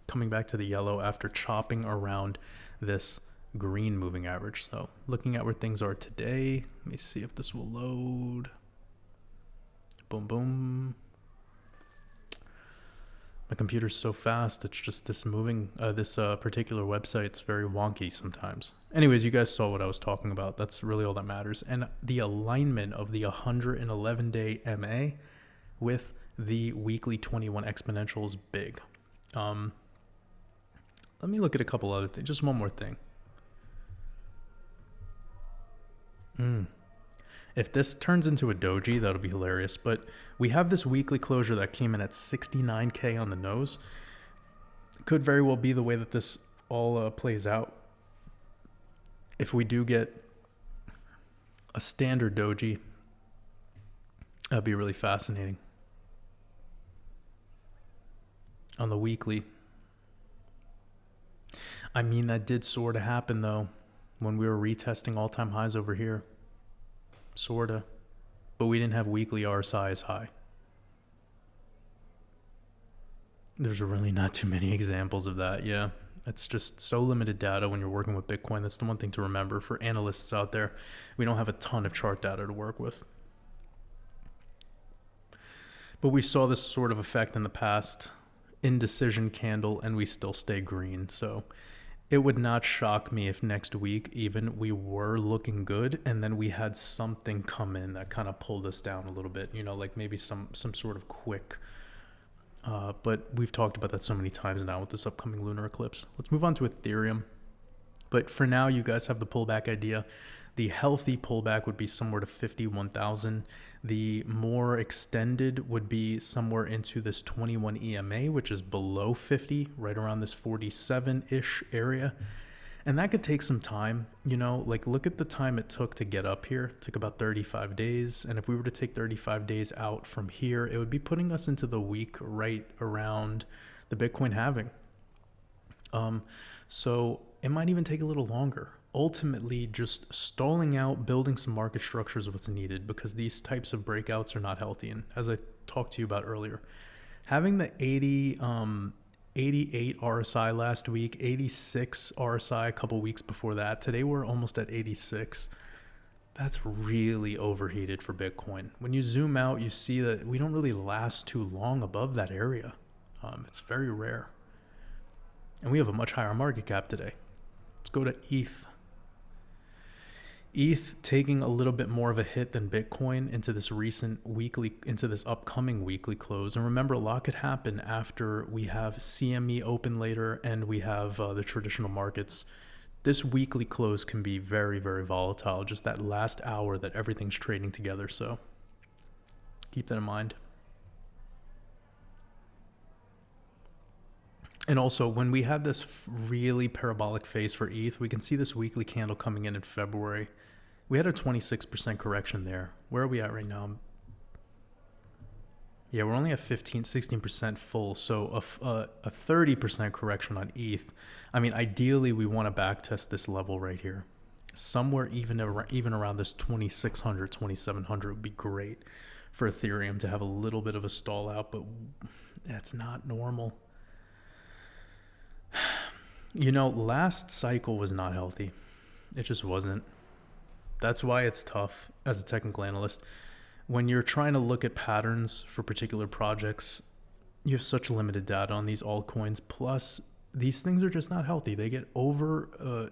Coming back to the yellow after chopping around this green moving average. So looking at where things are today, let me see if this will load. Boom, boom. My computer's so fast, it's just this particular website's very wonky sometimes. Anyways, you guys saw what I was talking about. That's really all that matters. And the alignment of the 111-day MA with the weekly 21 exponential is big. Let me look at a couple other things. Just one more thing. If this turns into a doji, that'll be hilarious. But we have this weekly closure that came in at 69K on the nose. Could very well be the way that this all plays out. If we do get a standard doji, that'd be really fascinating. On the weekly. I mean, that did sort of happen, though, when we were retesting all-time highs over here. Sorta. But we didn't have weekly RSI as high. There's really not too many examples of that. Yeah, it's just so limited data when you're working with Bitcoin. That's the one thing to remember for analysts out there. We don't have a ton of chart data to work with. But we saw this sort of effect in the past. Indecision candle, and we still stay green. So it would not shock me if next week even we were looking good and then we had something come in that kind of pulled us down a little bit, like maybe some sort of quick, but we've talked about that so many times now with this upcoming lunar eclipse. Let's move on to Ethereum. But for now, you guys have the pullback idea. The healthy pullback would be somewhere to 51,000. The more extended would be somewhere into this 21 EMA, which is below 50, right around this 47-ish area. And that could take some time, look at the time it took to get up here. It took about 35 days. And if we were to take 35 days out from here, it would be putting us into the week right around the Bitcoin halving. So it might even take a little longer. Ultimately, just stalling out, building some market structure is what's needed because these types of breakouts are not healthy. And as I talked to you about earlier, having the 88 RSI last week, 86 RSI a couple weeks before that. Today we're almost at 86. That's really overheated for Bitcoin. When you zoom out, you see that we don't really last too long above that area. It's very rare. And we have a much higher market cap today. Let's go to ETH. ETH taking a little bit more of a hit than Bitcoin into this upcoming weekly close. And remember, a lot could happen after we have CME open later and we have the traditional markets. This weekly close can be very, very volatile. Just that last hour that everything's trading together. So keep that in mind. And also, when we had this really parabolic phase for ETH, we can see this weekly candle coming in February. We had a 26% correction there. Where are we at right now? Yeah, we're only at 16% full. So a 30% correction on ETH. I mean, ideally, we want to backtest this level right here. Somewhere even around this 2600, 2700 would be great for Ethereum to have a little bit of a stall out, but that's not normal. You know, last cycle was not healthy. It just wasn't. That's why it's tough as a technical analyst. When you're trying to look at patterns for particular projects, you have such limited data on these altcoins. Plus, these things are just not healthy. They get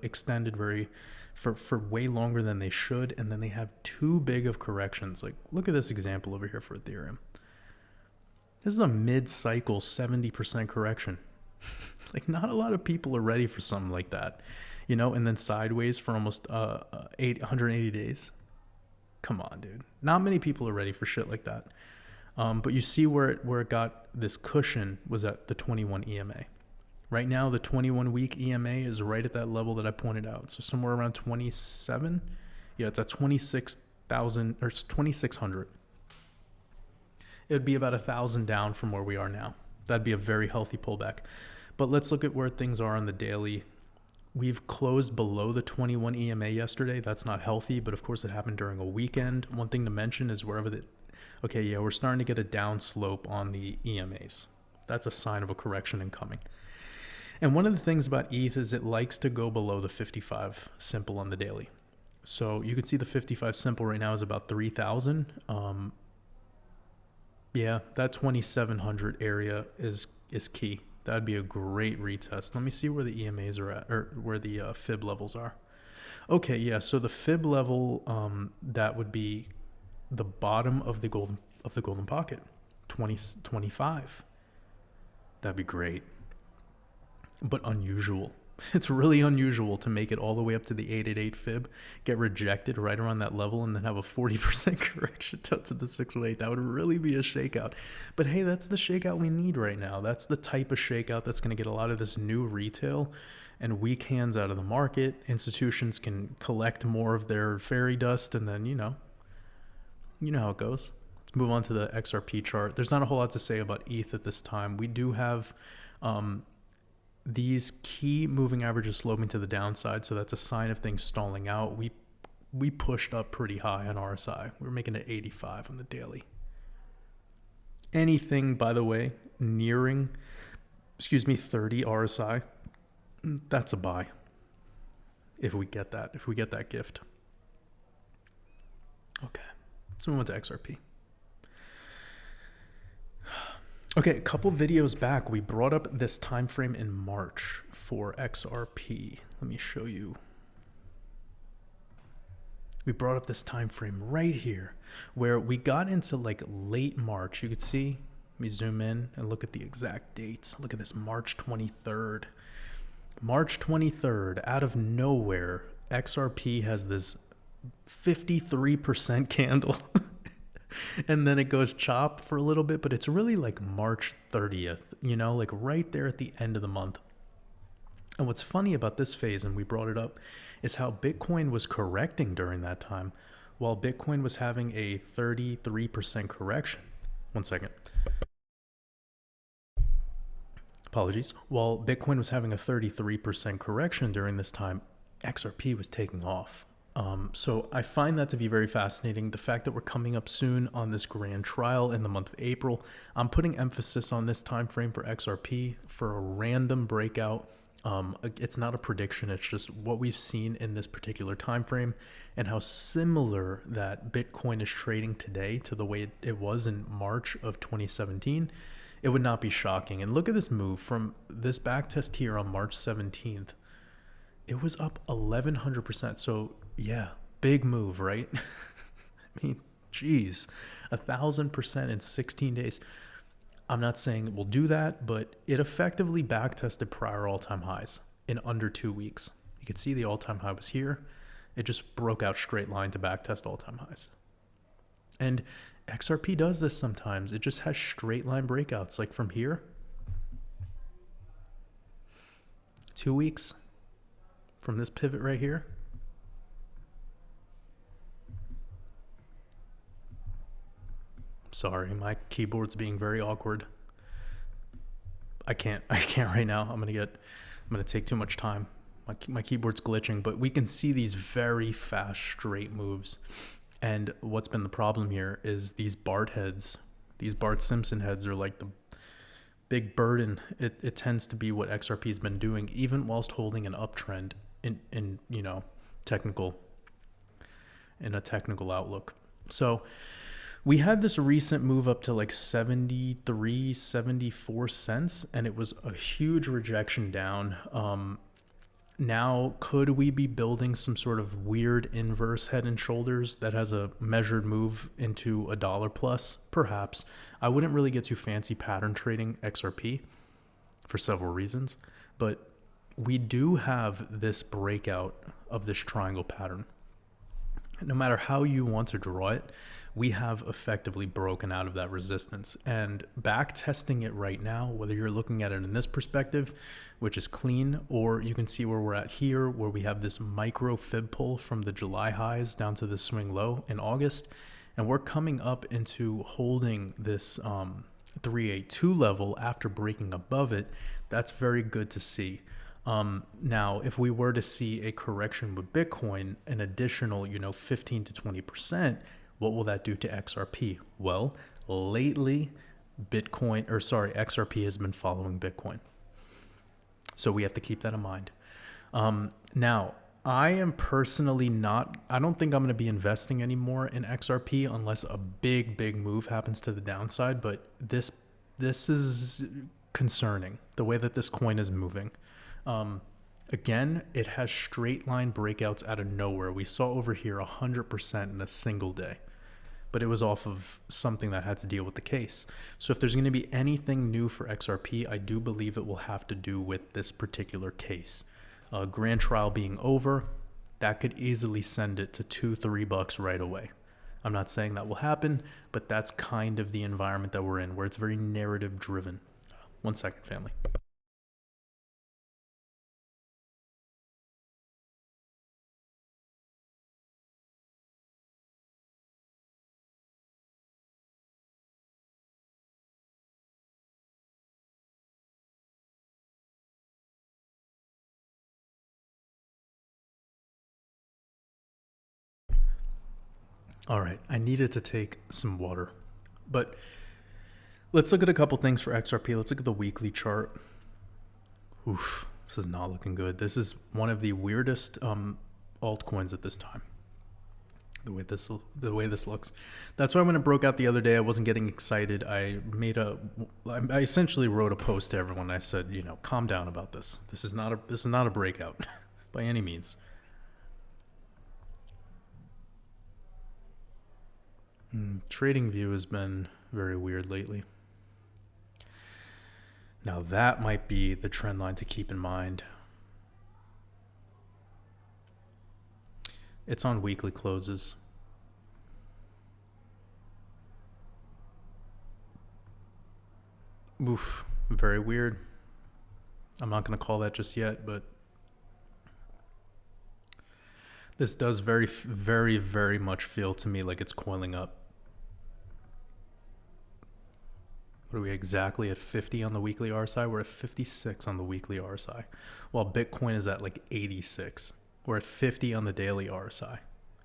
extended for way longer than they should, and then they have too big of corrections. Like, look at this example over here for Ethereum. This is a mid-cycle 70% correction. Like, not a lot of people are ready for something like that, you know, and then sideways for almost 180 days. Come on, dude. Not many people are ready for shit like that. But you see where it got this cushion was at the 21 EMA. Right now, the 21-week EMA is right at that level that I pointed out. So somewhere around 27. Yeah, it's at 26,000 or it's 2,600. It would be about 1,000 down from where we are now. That'd be a very healthy pullback. But let's look at where things are on the daily. We've closed below the 21 EMA yesterday. That's not healthy, but of course it happened during a weekend. One thing to mention is we're starting to get a down slope on the EMAs. That's a sign of a correction incoming. And one of the things about ETH is it likes to go below the 55 simple on the daily. So you can see the 55 simple right now is about 3,000. Yeah, that 2,700 area is key. That'd be a great retest. Let me see where the EMAs are at, or where the fib levels are. Okay, yeah. So the fib level, that would be the bottom of the golden pocket, 25. That'd be great, but unusual. It's really unusual to make it all the way up to the 888 fib, get rejected right around that level, and then have a 40% correction down to the 608. That would really be a shakeout. But hey, that's the shakeout we need right now. That's the type of shakeout that's going to get a lot of this new retail and weak hands out of the market. Institutions can collect more of their fairy dust, and then, you know how it goes. Let's move on to the XRP chart. There's not a whole lot to say about ETH at this time. We do have these key moving averages sloping to the downside, so that's a sign of things stalling out. We pushed up pretty high on RSI. We're making it 85 on the daily. Anything, by the way, nearing 30 RSI, that's a buy. If we get that gift. Okay, let's move on to XRP. Okay, a couple videos back, we brought up this time frame in March for XRP. Let me show you. We brought up this time frame right here, where we got into like late March. You could see, let me zoom in and look at the exact dates. Look at this, March 23rd. March 23rd, out of nowhere, XRP has this 53% candle. And then it goes chop for a little bit, but it's really like March 30th, like right there at the end of the month. And what's funny about this phase, and we brought it up, is how Bitcoin was correcting during that time, while Bitcoin was having a 33% correction. One second. Apologies. While Bitcoin was having a 33% correction during this time, XRP was taking off. So I find that to be very fascinating. The fact that we're coming up soon on this grand trial in the month of April, I'm putting emphasis on this time frame for XRP for a random breakout It's not a prediction. It's just what we've seen in this particular time frame and how similar that Bitcoin is trading today to the way it was in March of 2017. It would not be shocking. And look at this move from this back test here on March 17th. It was up 1100%. So yeah, big move, right? I mean, geez, 1,000% in 16 days. I'm not saying we'll do that, but it effectively back tested prior all-time highs in under 2 weeks. You can see the all-time high was here. It just broke out straight line to back test all-time highs. And XRP does this sometimes. It just has straight line breakouts, like from here. 2 weeks from this pivot right here. Sorry, my keyboard's being very awkward. I can't right now. I'm gonna take too much time. My keyboard's glitching, but we can see these very fast straight moves. And what's been the problem here is these BART heads, these Bart Simpson heads are like the big burden. It tends to be what XRP has been doing, even whilst holding an uptrend in a technical outlook. So we had this recent move up to like 73, 74 cents, and it was a huge rejection down. Now, could we be building some sort of weird inverse head and shoulders that has a measured move into $1 plus? Perhaps. I wouldn't really get too fancy pattern trading XRP for several reasons, but we do have this breakout of this triangle pattern. No matter how you want to draw it, we have effectively broken out of that resistance, and back testing it right now, whether you're looking at it in this perspective, which is clean, or you can see where we're at here, where we have this micro fib pull from the July highs down to the swing low in August. And we're coming up into holding this 382 level after breaking above it. That's very good to see. Now, if we were to see a correction with Bitcoin, an additional, 15 to 20%, what will that do to XRP? Well, lately, XRP has been following Bitcoin. So we have to keep that in mind. Now, I am personally I don't think I'm going to be investing anymore in XRP unless a big move happens to the downside, but this is concerning, the way that this coin is moving. Again, it has straight line breakouts out of nowhere. We saw over here 100% in a single day, but it was off of something that had to deal with the case. So if there's going to be anything new for XRP, I do believe it will have to do with this particular case. Grand trial being over, that could easily send it to $2-3 right away. I'm not saying that will happen, but that's kind of the environment that we're in, where it's very narrative driven. 1 second, family. All right, I needed to take some water, but let's look at a couple things for XRP. Let's look at the weekly chart. Oof, this is not looking good. This is one of the weirdest altcoins at this time. The way this looks. That's why when it broke out the other day, I wasn't getting excited. I essentially wrote a post to everyone. I said, calm down about this. This is not a breakout by any means. TradingView has been very weird lately. Now that might be the trend line to keep in mind. It's on weekly closes. Oof, very weird. I'm not going to call that just yet, but this does very, very, very much feel to me like it's coiling up. What are we exactly at 50 on the weekly RSI? We're at 56 on the weekly RSI, while Bitcoin is at like 86. We're at 50 on the daily RSI.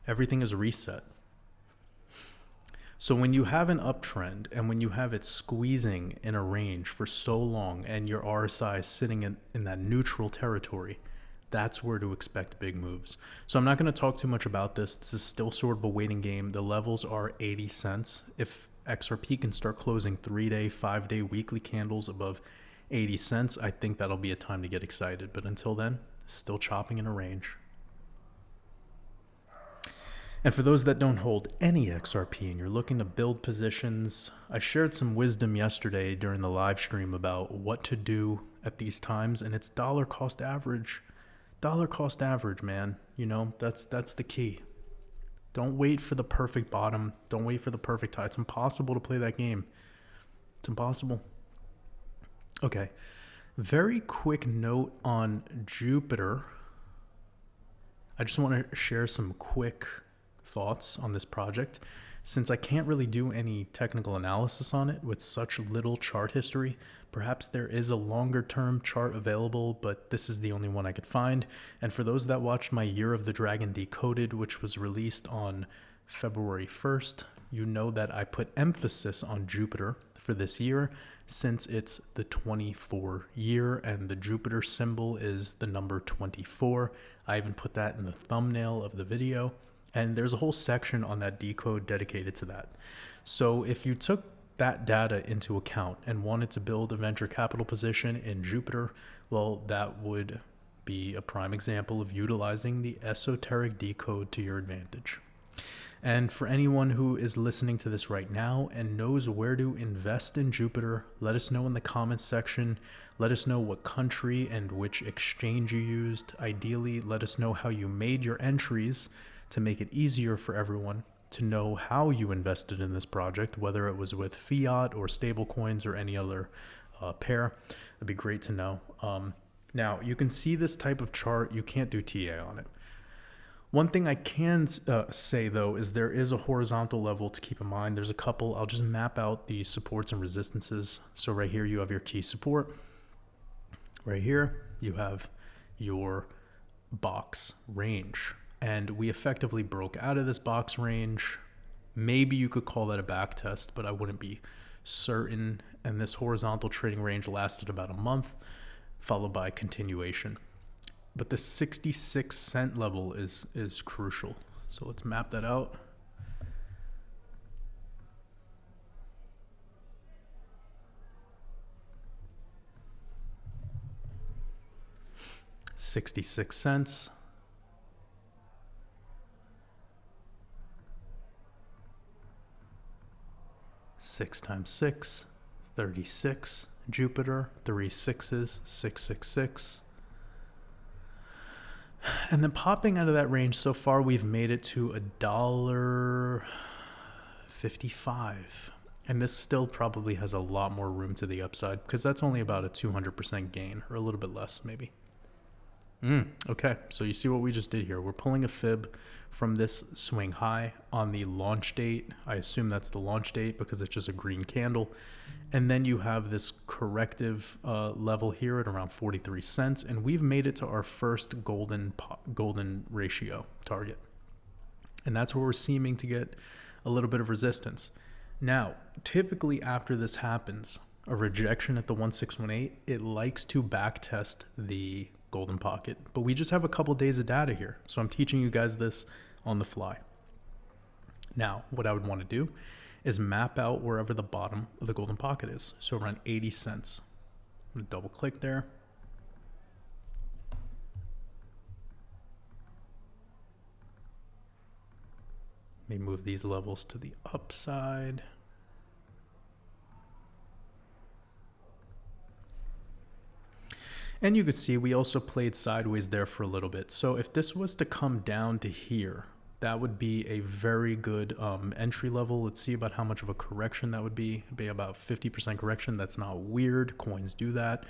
Everything is reset. So when you have an uptrend and when you have it squeezing in a range for so long and your RSI is sitting in that neutral territory, that's where to expect big moves. So I'm not going to talk too much about this. This is still sort of a waiting game. The levels are 80 cents. If XRP can start closing 3-day, 5-day, weekly candles above 80 cents, I think that'll be a time to get excited. But until then, still chopping in a range. And for those that don't hold any XRP and you're looking to build positions, I shared some wisdom yesterday during the live stream about what to do at these times, and it's dollar cost average. Dollar cost average, man. You know, that's the key. Don't wait for the perfect bottom. Don't wait for the perfect high. It's impossible to play that game. It's impossible. Okay. Very quick note on Jupiter. I just want to share some quick thoughts on this project. Since I can't really do any technical analysis on it with such little chart history, perhaps there is a longer term chart available, but this is the only one I could find. And for those that watched my Year of the Dragon Decoded, which was released on February 1st, you know that I put emphasis on Jupiter for this year since it's the 24 year and the Jupiter symbol is the number 24. I even put that in the thumbnail of the video. And there's a whole section on that decode dedicated to that. So if you took that data into account and wanted to build a venture capital position in Jupiter, well, that would be a prime example of utilizing the esoteric decode to your advantage. And for anyone who is listening to this right now and knows where to invest in Jupiter, let us know in the comments section. Let us know what country and which exchange you used. Ideally, let us know how you made your entries to make it easier for everyone to know how you invested in this project, whether it was with fiat or stable coins or any other pair. It'd be great to know. Now, you can see this type of chart. You can't do TA on it. One thing I can say, though, is there is a horizontal level to keep in mind. There's a couple. I'll just map out the supports and resistances. So right here, you have your key support. Right here, you have your box range. And we effectively broke out of this box range. Maybe you could call that a back test, but I wouldn't be certain. And this horizontal trading range lasted about a month, followed by continuation. But the 66-cent level is crucial. So let's map that out. $0.66. 6 times 6, 36. Jupiter, 3 6s, 666. And then popping out of that range, so far we've made it to $1.55. And this still probably has a lot more room to the upside because that's only about a 200% gain, or a little bit less maybe. Okay, so you see what we just did here. We're pulling a fib from this swing high on the launch date. I assume that's the launch date because it's just a green candle. And then you have this corrective level here at around 43 cents. And we've made it to our first golden ratio target. And that's where we're seeming to get a little bit of resistance. Now, typically after this happens, a rejection at the 1618, it likes to back test the golden pocket, but we just have a couple days of data here. So I'm teaching you guys this on the fly. Now, what I would want to do is map out wherever the bottom of the golden pocket is. So around 80 cents. I'm going to double click there. May move these levels to the upside. And you could see we also played sideways there for a little bit. So if this was to come down to here, that would be a very good entry level. Let's see about how much of a correction that would be. It'd be about 50% correction. That's not weird. Coins do that.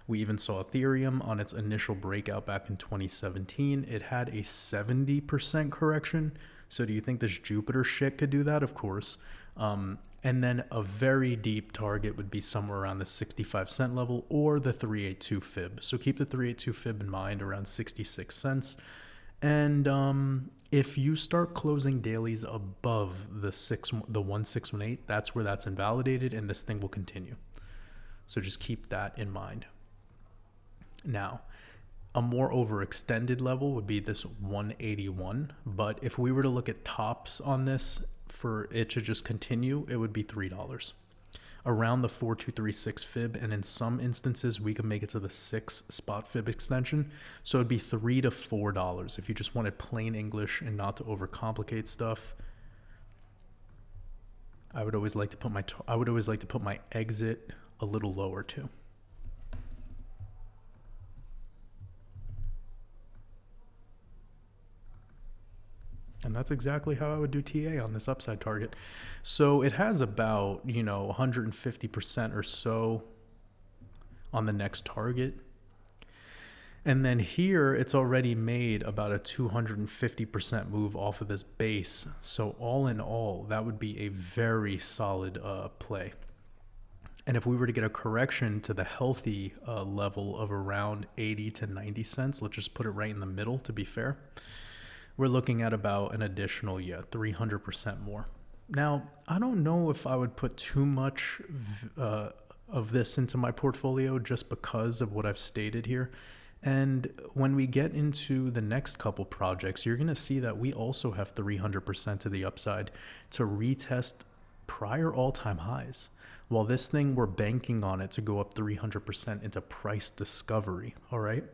We even saw Ethereum on its initial breakout back in 2017. It had a 70% correction. So do you think this Jupiter shit could do that? Of course. And then a very deep target would be somewhere around the 65-cent level or the 382 fib. So keep the 382 fib in mind, around 66 cents. And if you start closing dailies above the 1618, that's where that's invalidated, and this thing will continue. So just keep that in mind. Now, a more overextended level would be this 181, but if we were to look at tops on this for it to just continue, it would be $3. Around the 4236 fib, and in some instances we could make it to the 6 spot fib extension, so it'd be $3 to $4 if you just wanted plain English and not to overcomplicate stuff. I would always like to put my exit a little lower too. And that's exactly how I would do TA on this upside target. So it has about, 150% or so on the next target. And then here it's already made about a 250% move off of this base. So all in all, that would be a very solid play. And if we were to get a correction to the healthy level of around 80 to 90 cents, let's just put it right in the middle to be fair, we're looking at about an additional, 300% more. Now, I don't know if I would put too much of this into my portfolio just because of what I've stated here. And when we get into the next couple projects, you're going to see that we also have 300% to the upside to retest prior all-time highs. While this thing, we're banking on it to go up 300% into price discovery, all right?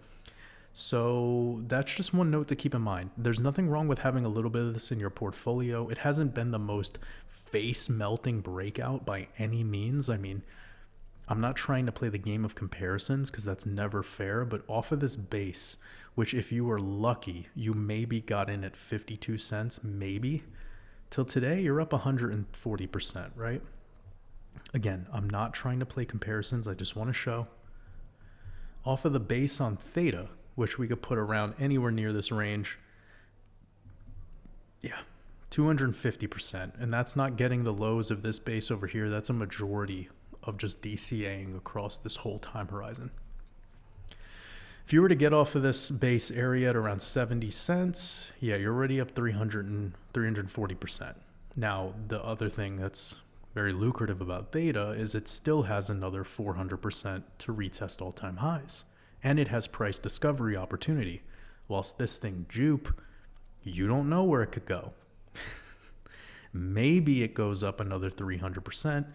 So that's just one note to keep in mind. There's nothing wrong with having a little bit of this in your portfolio. It hasn't been the most face-melting breakout by any means. I mean, I'm not trying to play the game of comparisons because that's never fair, but off of this base, which if you were lucky, you maybe got in at 52 cents, maybe, till today, you're up 140%, right? Again, I'm not trying to play comparisons. I just want to show. Off of the base on theta, which we could put around anywhere near this range, 250%. And that's not getting the lows of this base over here. That's a majority of just DCAing across this whole time horizon. If you were to get off of this base area at around 70 cents, you're already up 340%. Now, the other thing that's very lucrative about theta is it still has another 400% to retest all-time highs. And it has price discovery opportunity. Whilst this thing jupe, you don't know where it could go. Maybe it goes up another 300%,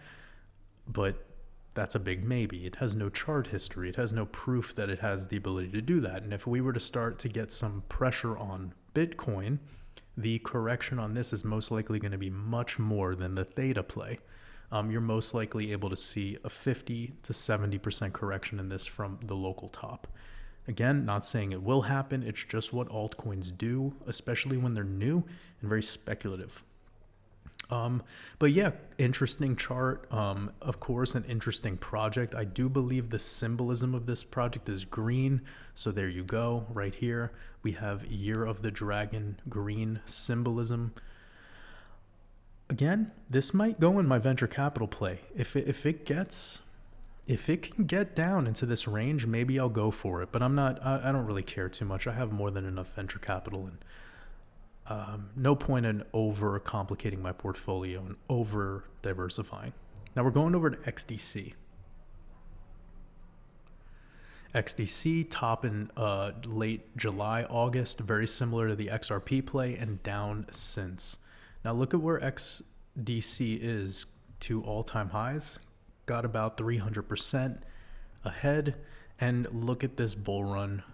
but that's a big maybe. It has no chart history. It has no proof that it has the ability to do that. And if we were to start to get some pressure on Bitcoin, the correction on this is most likely going to be much more than the theta play. You're most likely able to see a 50 to 70% correction in this from the local top. Again, not saying it will happen. It's just what altcoins do, especially when they're new and very speculative. But interesting chart. Of course, an interesting project. I do believe the symbolism of this project is green. So there you go. Right here, we have Year of the Dragon green symbolism. Again, this might go in my venture capital play. If it can get down into this range, maybe I'll go for it. But I don't really care too much. I have more than enough venture capital, and no point in over complicating my portfolio and over diversifying. Now we're going over to XDC. XDC top in late July, August, very similar to the XRP play, and down since. Now look at where XDC is to all-time highs. Got about 300% ahead. And look at this bull run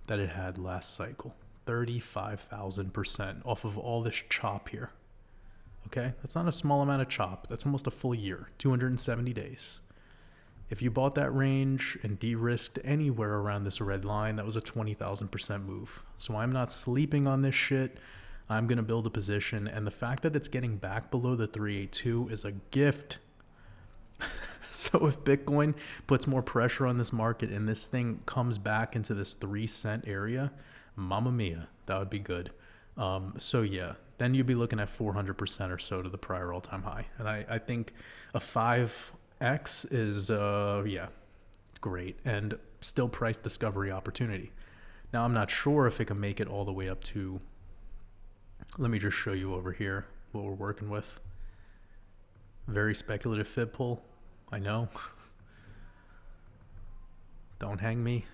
that it had last cycle. 35,000% off of all this chop here. Okay, that's not a small amount of chop. That's almost a full year, 270 days. If you bought that range and de-risked anywhere around this red line, that was a 20,000% move. So I'm not sleeping on this shit. I'm going to build a position, and the fact that it's getting back below the 382 is a gift. So if Bitcoin puts more pressure on this market and this thing comes back into this 3-cent area, mamma mia, that would be good. Then you'd be looking at 400% or so to the prior all-time high. And I think a 5x is, great, and still price discovery opportunity. Now, I'm not sure if it can make it all the way up to, let me just show you over here what we're working with. Very speculative fib pull, I know. Don't hang me.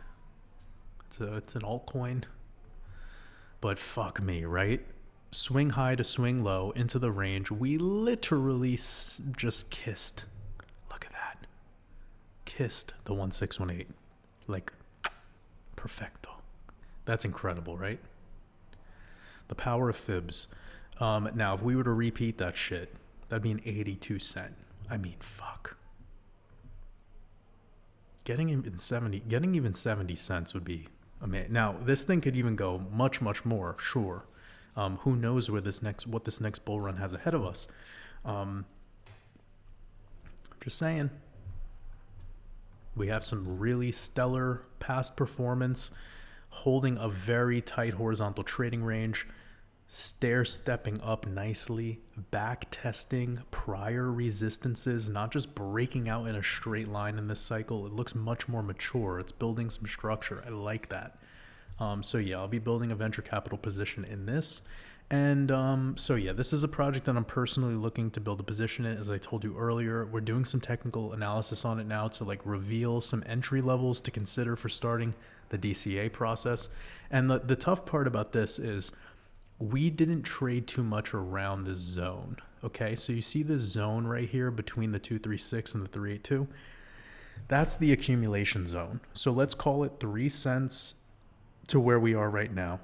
It's an altcoin. But fuck me, right? Swing high to swing low into the range. We literally just kissed. Look at that. Kissed the 1618. Like, perfecto. That's incredible, right? The power of fibs. Now, if we were to repeat that shit, that'd be an 82 cent. I mean, fuck. Getting even 70 cents would be amazing. Now, this thing could even go much, much more, sure. Who knows what this next bull run has ahead of us. Just saying. We have some really stellar past performance, holding a very tight horizontal trading range, stair-stepping up nicely, back-testing prior resistances, not just breaking out in a straight line in this cycle. It looks much more mature. It's building some structure. I like that. So yeah, I'll be building a venture capital position in this. And so yeah, this is a project that I'm personally looking to build a position in. As I told you earlier, we're doing some technical analysis on it now to like reveal some entry levels to consider for starting the DCA process. And the tough part about this is we didn't trade too much around this zone. Okay, so you see this zone right here between the 236 and the 382. That's the accumulation zone. So let's call it 3 cents to where we are right now.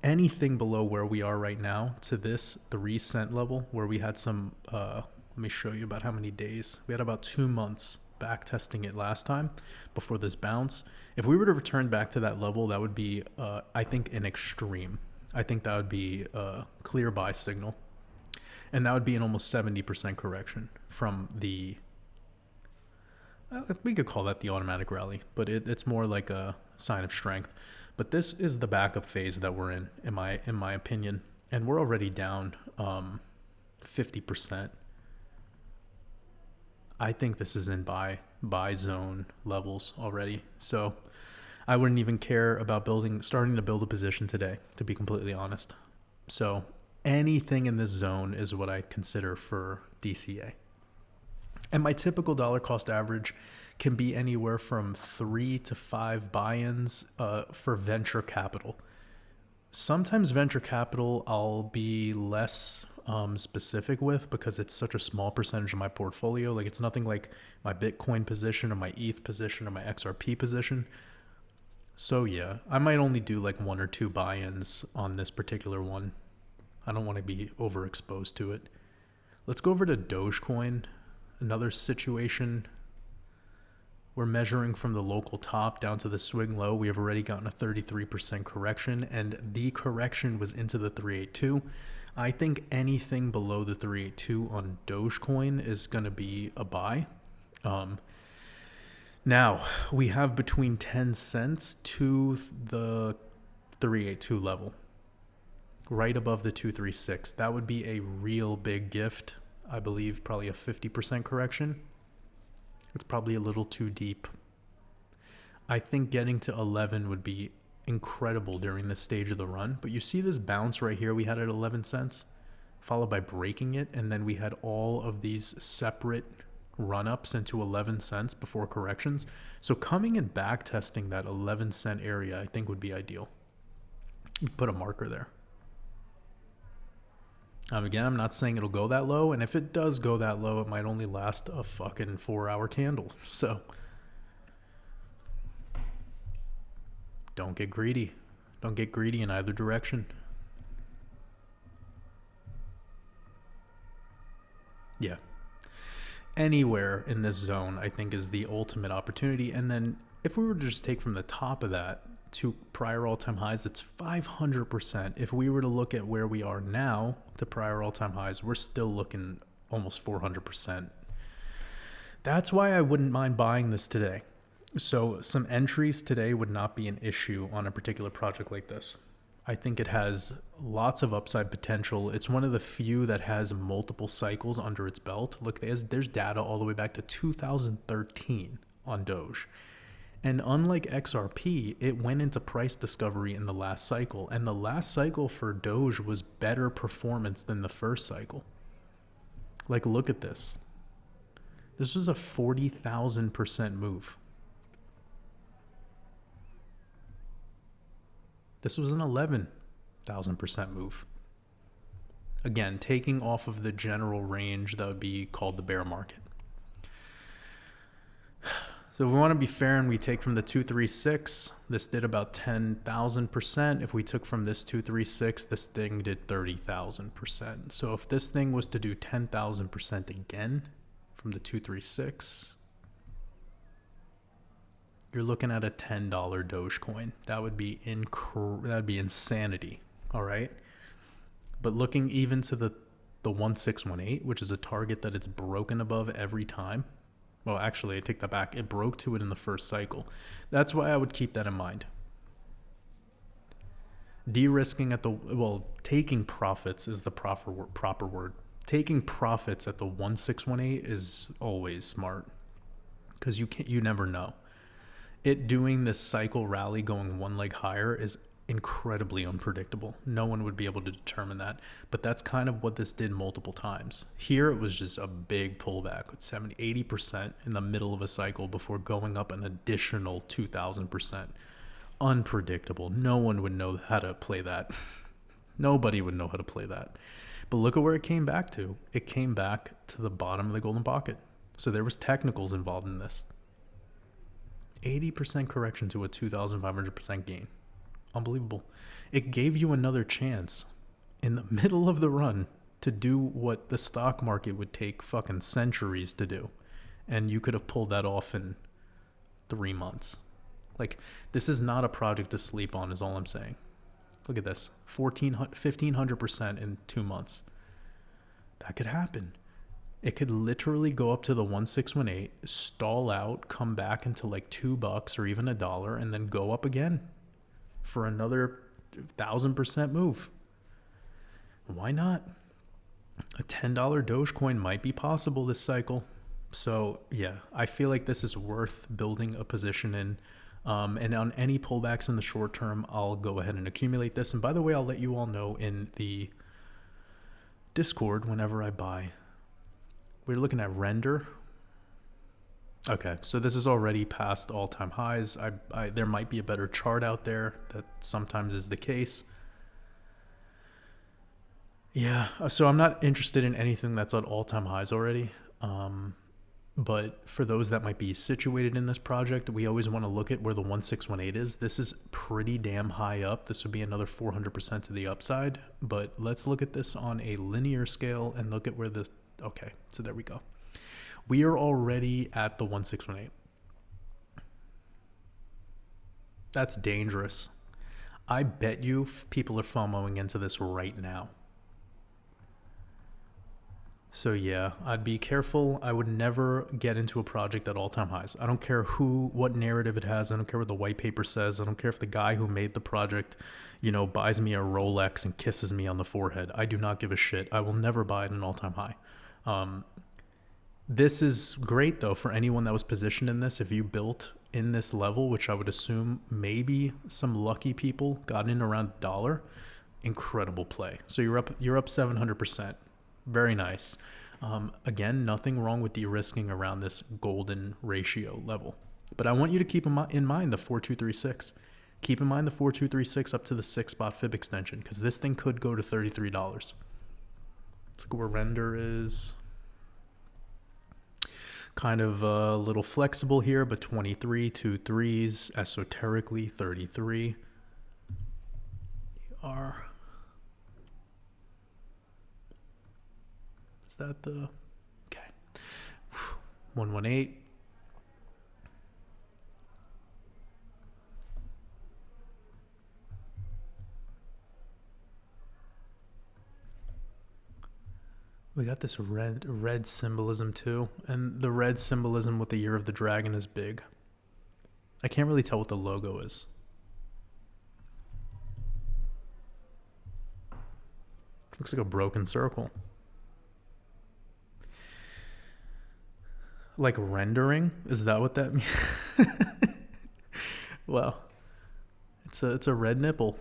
Anything below where we are right now to this 3 cent level where we had some, let me show you about how many days. We had about 2 months back testing it last time before this bounce. If we were to return back to that level, that would be, I think, an extreme. I think that would be a clear buy signal. And that would be an almost 70% correction from the, we could call that the automatic rally, but it's more like a sign of strength. But this is the backup phase that we're in my opinion. And we're already down 50%. I think this is in buy zone levels already. So I wouldn't even care about starting to build a position today, to be completely honest. So anything in this zone is what I consider for DCA. And my typical dollar cost average can be anywhere from 3 to 5 buy-ins for venture capital. Sometimes venture capital I'll be less specific with because it's such a small percentage of my portfolio. Like it's nothing like my Bitcoin position or my ETH position or my XRP position. So yeah, I might only do like 1 or 2 buy-ins on this particular one. I don't want to be overexposed to it. Let's go over to Dogecoin. Another situation. We're measuring from the local top down to the swing low. We have already gotten a 33% correction, and the correction was into the 382. I think anything below the 382 on Dogecoin is going to be a buy. Now, we have between 10 cents to the 382 level, right above the 236. That would be a real big gift. I believe probably a 50% correction. It's probably a little too deep. I think getting to 11 would be incredible during this stage of the run. But you see this bounce right here we had at 11 cents, followed by breaking it. And then we had all of these separate run-ups into 11 cents before corrections. So coming and back testing that 11 cent area, I think would be ideal. Put a marker there. Again, I'm not saying it'll go that low, and if it does go that low, it might only last a fucking 4-hour candle. So don't get greedy. Don't get greedy in either direction. Yeah. Anywhere in this zone, I think, is the ultimate opportunity. And then if we were to just take from the top of that to prior all-time highs, it's 500%. If we were to look at where we are now to prior all-time highs, we're still looking almost 400%. That's why I wouldn't mind buying this today. So some entries today would not be an issue on a particular project like this. I think it has lots of upside potential. It's one of the few that has multiple cycles under its belt. Look, there's data all the way back to 2013 on Doge. And unlike XRP, it went into price discovery in the last cycle. And the last cycle for Doge was better performance than the first cycle. Like, look at this. This was a 40,000% move. This was an 11,000% move. Again, taking off of the general range that would be called the bear market. So if we want to be fair and we take from the 236, this did about 10,000%. If we took from this 236, this thing did 30,000%. So if this thing was to do 10,000% again from the 236, you're looking at a $10 Dogecoin. That would be that'd be insanity. All right. But looking even to the 1618, which is a target that it's broken above every time. Well, actually, I take that back. It broke to it in the first cycle. That's why I would keep that in mind. De-risking taking profits is the proper word. Taking profits at the 1618 is always smart because you never know. It doing this cycle rally going one leg higher is incredibly unpredictable. No one would be able to determine that, but that's kind of what this did multiple times. Here it was just a big pullback with 70-80% in the middle of a cycle before going up an additional 2,000%. Unpredictable. No one would know how to play that. Nobody would know how to play that. But look at where it came back to. It came back to the bottom of the golden pocket. So there was technicals involved in this. 80% correction to a 2,500% gain. Unbelievable. It gave you another chance in the middle of the run to do what the stock market would take fucking centuries to do. And you could have pulled that off in 3 months. Like, this is not a project to sleep on is all I'm saying. Look at this. 1,500% in 2 months. That could happen. It could literally go up to the 1618, stall out, come back into like $2 or even $1, and then go up again for another 1,000% move. Why not? A $10 Dogecoin might be possible this cycle. So yeah, I feel like this is worth building a position in. And on any pullbacks in the short term, I'll go ahead and accumulate this. And by the way, I'll let you all know in the Discord whenever I buy. We're looking at render. Okay, so this is already past all-time highs. There might be a better chart out there. That sometimes is the case. Yeah, so I'm not interested in anything that's at all-time highs already. But for those that might be situated in this project, we always want to look at where the 1618 is. This is pretty damn high up. This would be another 400% to the upside. But let's look at this on a linear scale and look at where the... Okay, so there we go. We are already at the 1618. That's dangerous. I bet you people are FOMOing into this right now. So yeah, I'd be careful. I would never get into a project at all-time highs. I don't care what narrative it has. I don't care what the white paper says. I don't care if the guy who made the project, buys me a Rolex and kisses me on the forehead. I do not give a shit. I will never buy at an all-time high. This is great though for anyone that was positioned in this. If you built in this level, which I would assume maybe some lucky people got in around $1, incredible play. So you're up 700%. Very nice. Again, nothing wrong with de-risking around this golden ratio level. But I want you to keep in mind the 4236. Keep in mind the 4236 up to the 6-spot fib extension because this thing could go to $33. Let's go where render is. Kind of a little flexible here, but 23, 2 3s, esoterically 33. Is that the... Okay. 118. We got this red symbolism too. And the red symbolism with the Year of the Dragon is big. I can't really tell what the logo is. Looks like a broken circle. Like rendering? Is that what that means? Well, it's a red nipple.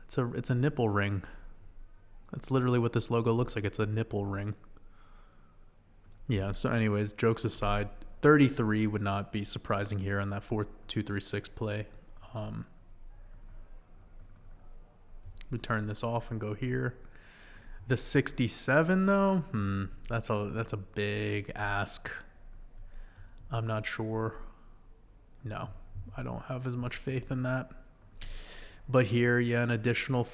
It's a nipple ring. That's literally what this logo looks like. It's a nipple ring. Yeah, so anyways, jokes aside, 33 would not be surprising here on that 4236 play. We turn this off and go here. The 67 though, that's a big ask. I'm not sure. No, I don't have as much faith in that. But here, yeah, an additional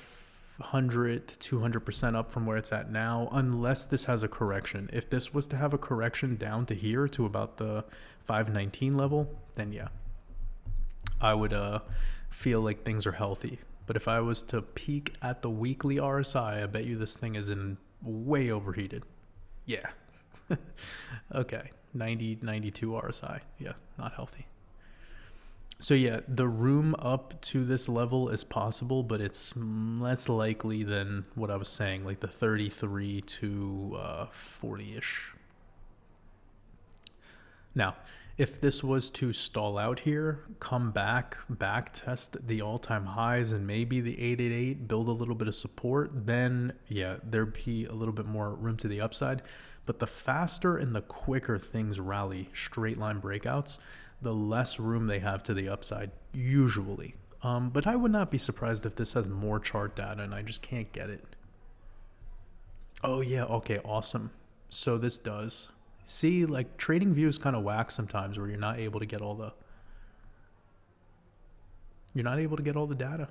100 to 200% up from where it's at now, unless this has a correction. If this was to have a correction down to here to about the 519 level, then yeah, I would feel like things are healthy. But if I was to peek at the weekly RSI, I bet you this thing is in way overheated. Yeah. Okay. 90, 92 RSI. Yeah, not healthy. So yeah, the room up to this level is possible, but it's less likely than what I was saying, like the 33 to 40-ish. Now, if this was to stall out here, come back test the all-time highs and maybe the 888, build a little bit of support, then yeah, there'd be a little bit more room to the upside. But the faster and the quicker things rally, straight line breakouts, the less room they have to the upside, usually. But I would not be surprised if this has more chart data and I just can't get it. Oh yeah, okay, awesome. So this does. See, like TradingView is kind of whack sometimes where you're not able to get all the data.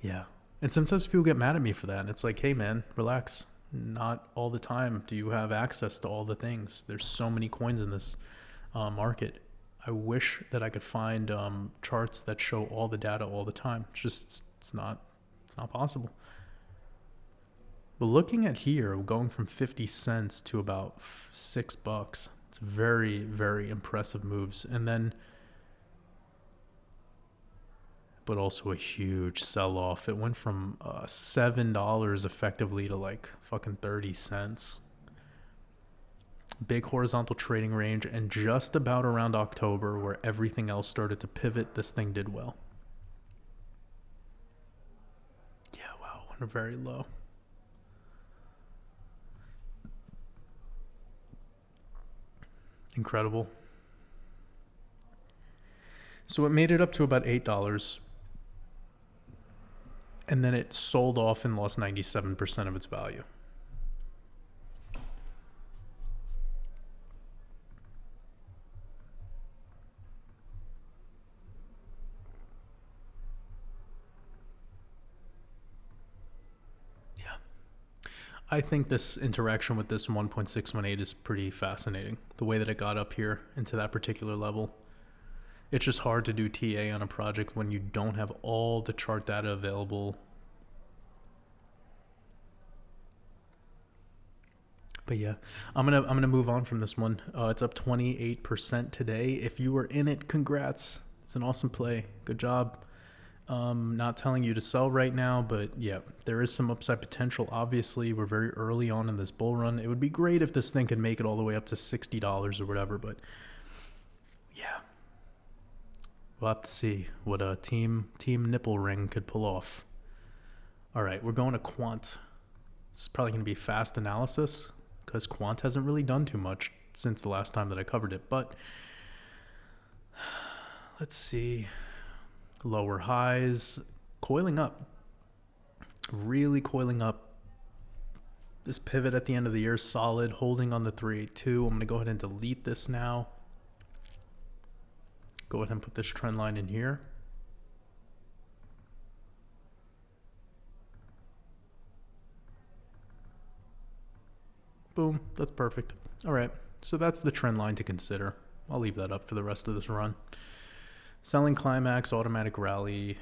Yeah. And sometimes people get mad at me for that. And it's like, hey man, relax. Not all the time do you have access to all the things. There's so many coins in this market. I wish that I could find charts that show all the data all the time. It's not possible. But looking at here, going from 50 cents to about $6, it's very, very impressive moves. And then, but also a huge sell-off. It went from $7 effectively to like fucking 30 cents. Big horizontal trading range, and just about around October, where everything else started to pivot, this thing did well. Yeah, wow, went very low. Incredible. So it made it up to about $8, and then it sold off and lost 97% of its value. I think this interaction with this 1.618 is pretty fascinating. The way that it got up here into that particular level. It's just hard to do TA on a project when you don't have all the chart data available. But yeah, I'm gonna move on from this one. It's up 28% today. If you were in it, congrats. It's an awesome play. Good job. Not telling you to sell right now, but yeah, there is some upside potential. Obviously, we're very early on in this bull run. It would be great if this thing could make it all the way up to $60 or whatever, but yeah, we'll have to see what a team nipple ring could pull off. All right, we're going to quant. This is probably going to be fast analysis because quant hasn't really done too much since the last time that I covered it, but let's see. Lower highs, coiling up, really coiling up. This pivot at the end of the year is solid, holding on the 382. I'm going to go ahead and delete this now. Go ahead and put this trend line in here. Boom, that's perfect. All right, so that's the trend line to consider. I'll leave that up for the rest of this run. Selling climax, automatic rally.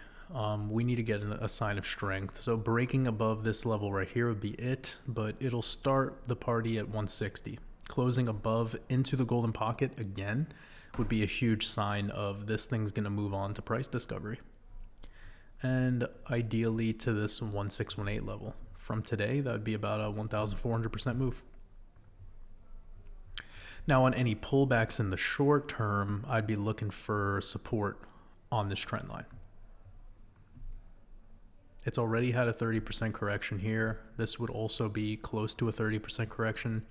We need to get a sign of strength. So breaking above this level right here would be it, but it'll start the party at 160. Closing above into the golden pocket again would be a huge sign of this thing's going to move on to price discovery. And ideally to this 1618 level. From today, that would be about a 1,400% move. Now, on any pullbacks in the short term, I'd be looking for support on this trend line. It's already had a 30% correction here. This would also be close to a 30% correction,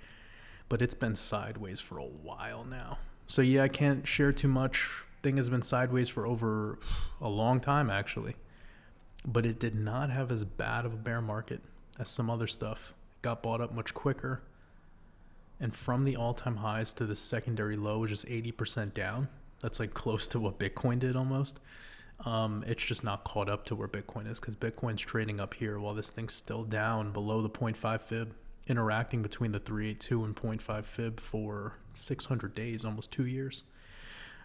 but it's been sideways for a while now. So yeah, I can't share too much. Thing has been sideways for over a long time, actually. But it did not have as bad of a bear market as some other stuff. It got bought up much quicker. And from the all-time highs to the secondary low, which is 80% down. That's like close to what Bitcoin did almost. It's just not caught up to where Bitcoin is, because Bitcoin's trading up here while this thing's still down below the 0.5 fib, interacting between the 382 and 0.5 fib for 600 days, almost 2 years.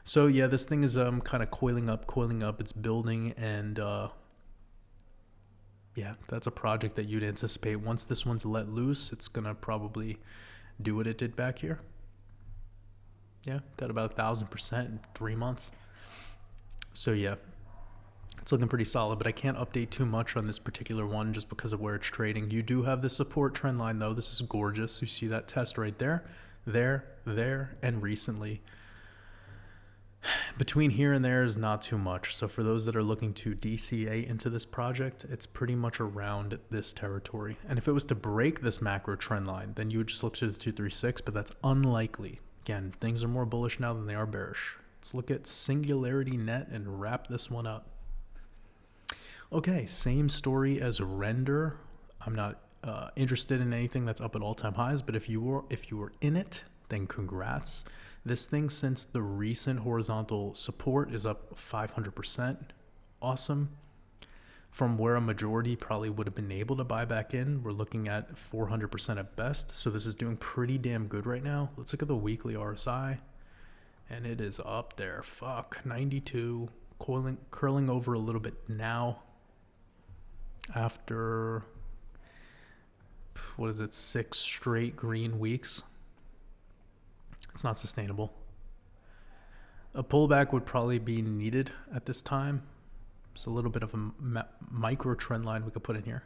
So yeah, this thing is kind of coiling up. It's building, and yeah, that's a project that you'd anticipate. Once this one's let loose, it's gonna probably do what it did back here. Yeah, got about 1,000% in 3 months. So yeah, it's looking pretty solid, but I can't update too much on this particular one just because of where it's trading. You do have the support trend line though. This is gorgeous. You see that test right there, and recently. Between here and there is not too much. So for those that are looking to DCA into this project, it's pretty much around this territory. And if it was to break this macro trend line, then you would just look to the 236, but that's unlikely. Again, things are more bullish now than they are bearish. Let's look at Singularity Net and wrap this one up. Okay, same story as Render. I'm not interested in anything that's up at all-time highs, but if you were in it, then congrats. This thing, since the recent horizontal support, is up 500%. Awesome. From where a majority probably would have been able to buy back in, we're looking at 400% at best. So this is doing pretty damn good right now. Let's look at the weekly RSI. And it is up there. Fuck, 92, curling over a little bit now. After, 6 straight green weeks. It's not sustainable. A pullback would probably be needed at this time. It's a little bit of a micro trend line we could put in here.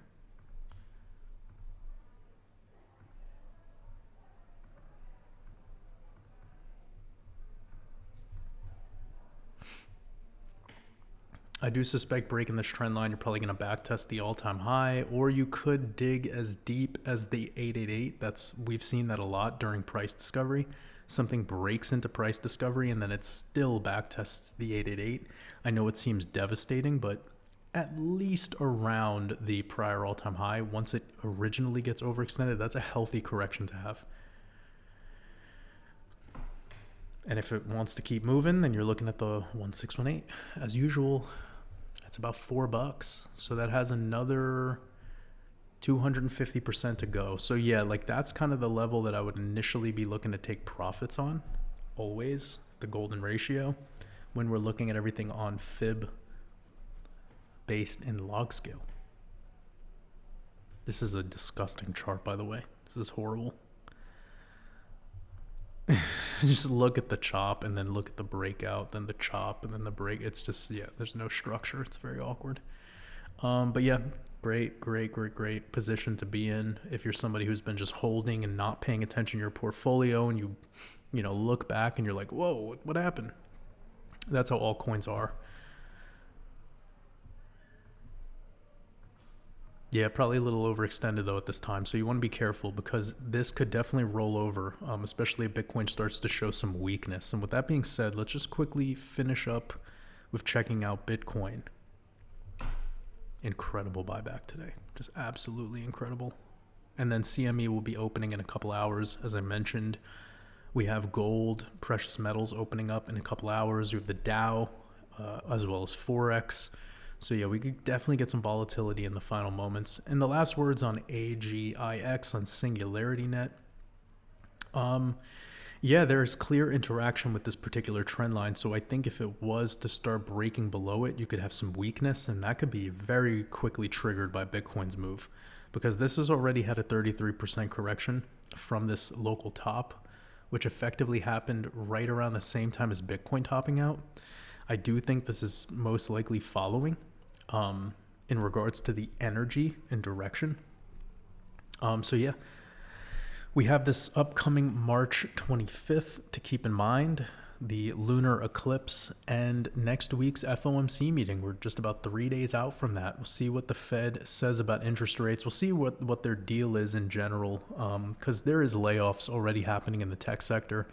I do suspect breaking this trend line, you're probably going to backtest the all-time high, or you could dig as deep as the 888. We've seen that a lot during price discovery. Something breaks into price discovery and then it still backtests the 888. I know it seems devastating, but at least around the prior all-time high, once it originally gets overextended, that's a healthy correction to have. And if it wants to keep moving, then you're looking at the 1618 as usual. That's about $4. So that has another 250% to go. So yeah, like that's kind of the level that I would initially be looking to take profits on. Always the golden ratio when we're looking at everything on fib based in log scale. This is a disgusting chart, by the way. This is horrible. Just look at the chop and then look at the breakout, then the chop and then the break. It's just, yeah, there's no structure. It's very awkward. But yeah, great position to be in. If you're somebody who's been just holding and not paying attention to your portfolio, and you look back and you're like, whoa, what happened? That's how all coins are. Yeah, probably a little overextended though at this time. So you want to be careful because this could definitely roll over, especially if Bitcoin starts to show some weakness. And with that being said, let's just quickly finish up with checking out Bitcoin. Incredible buyback today. Just absolutely incredible. And then CME will be opening in a couple hours. As I mentioned, we have gold, precious metals opening up in a couple hours. We have the Dow, as well as Forex. So yeah, we could definitely get some volatility in the final moments. And the last words on AGIX on Singularity Net. Yeah, there's clear interaction with this particular trend line. So I think if it was to start breaking below it, you could have some weakness, and that could be very quickly triggered by Bitcoin's move, because this has already had a 33% correction from this local top, which effectively happened right around the same time as Bitcoin topping out. I do think this is most likely following in regards to the energy and direction. So yeah, We have this upcoming March 25th to keep in mind, the lunar eclipse, and next week's FOMC meeting. We're just about 3 days out from that. We'll see what the Fed says about interest rates. We'll see what their deal is in general, because there is layoffs already happening in the tech sector.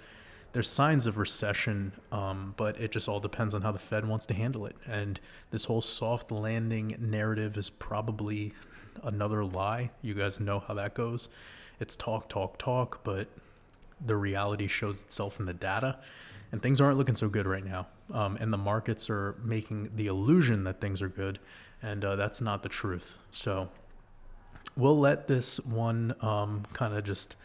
There's signs of recession, but it just all depends on how the Fed wants to handle it. And this whole soft landing narrative is probably another lie. You guys know how that goes. It's talk, but the reality shows itself in the data, and things aren't looking so good right now. And the markets are making the illusion that things are good, and that's not the truth. So we'll let this one kind of just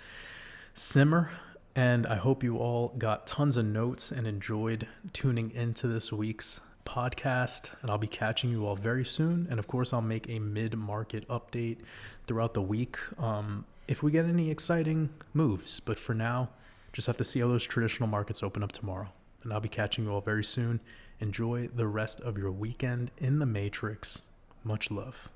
simmer, and I hope you all got tons of notes and enjoyed tuning into this week's podcast, and I'll be catching you all very soon. And of course, I'll make a mid-market update throughout the week if we get any exciting moves. But for now, just have to see how those traditional markets open up tomorrow. And I'll be catching you all very soon. Enjoy the rest of your weekend in the Matrix. Much love.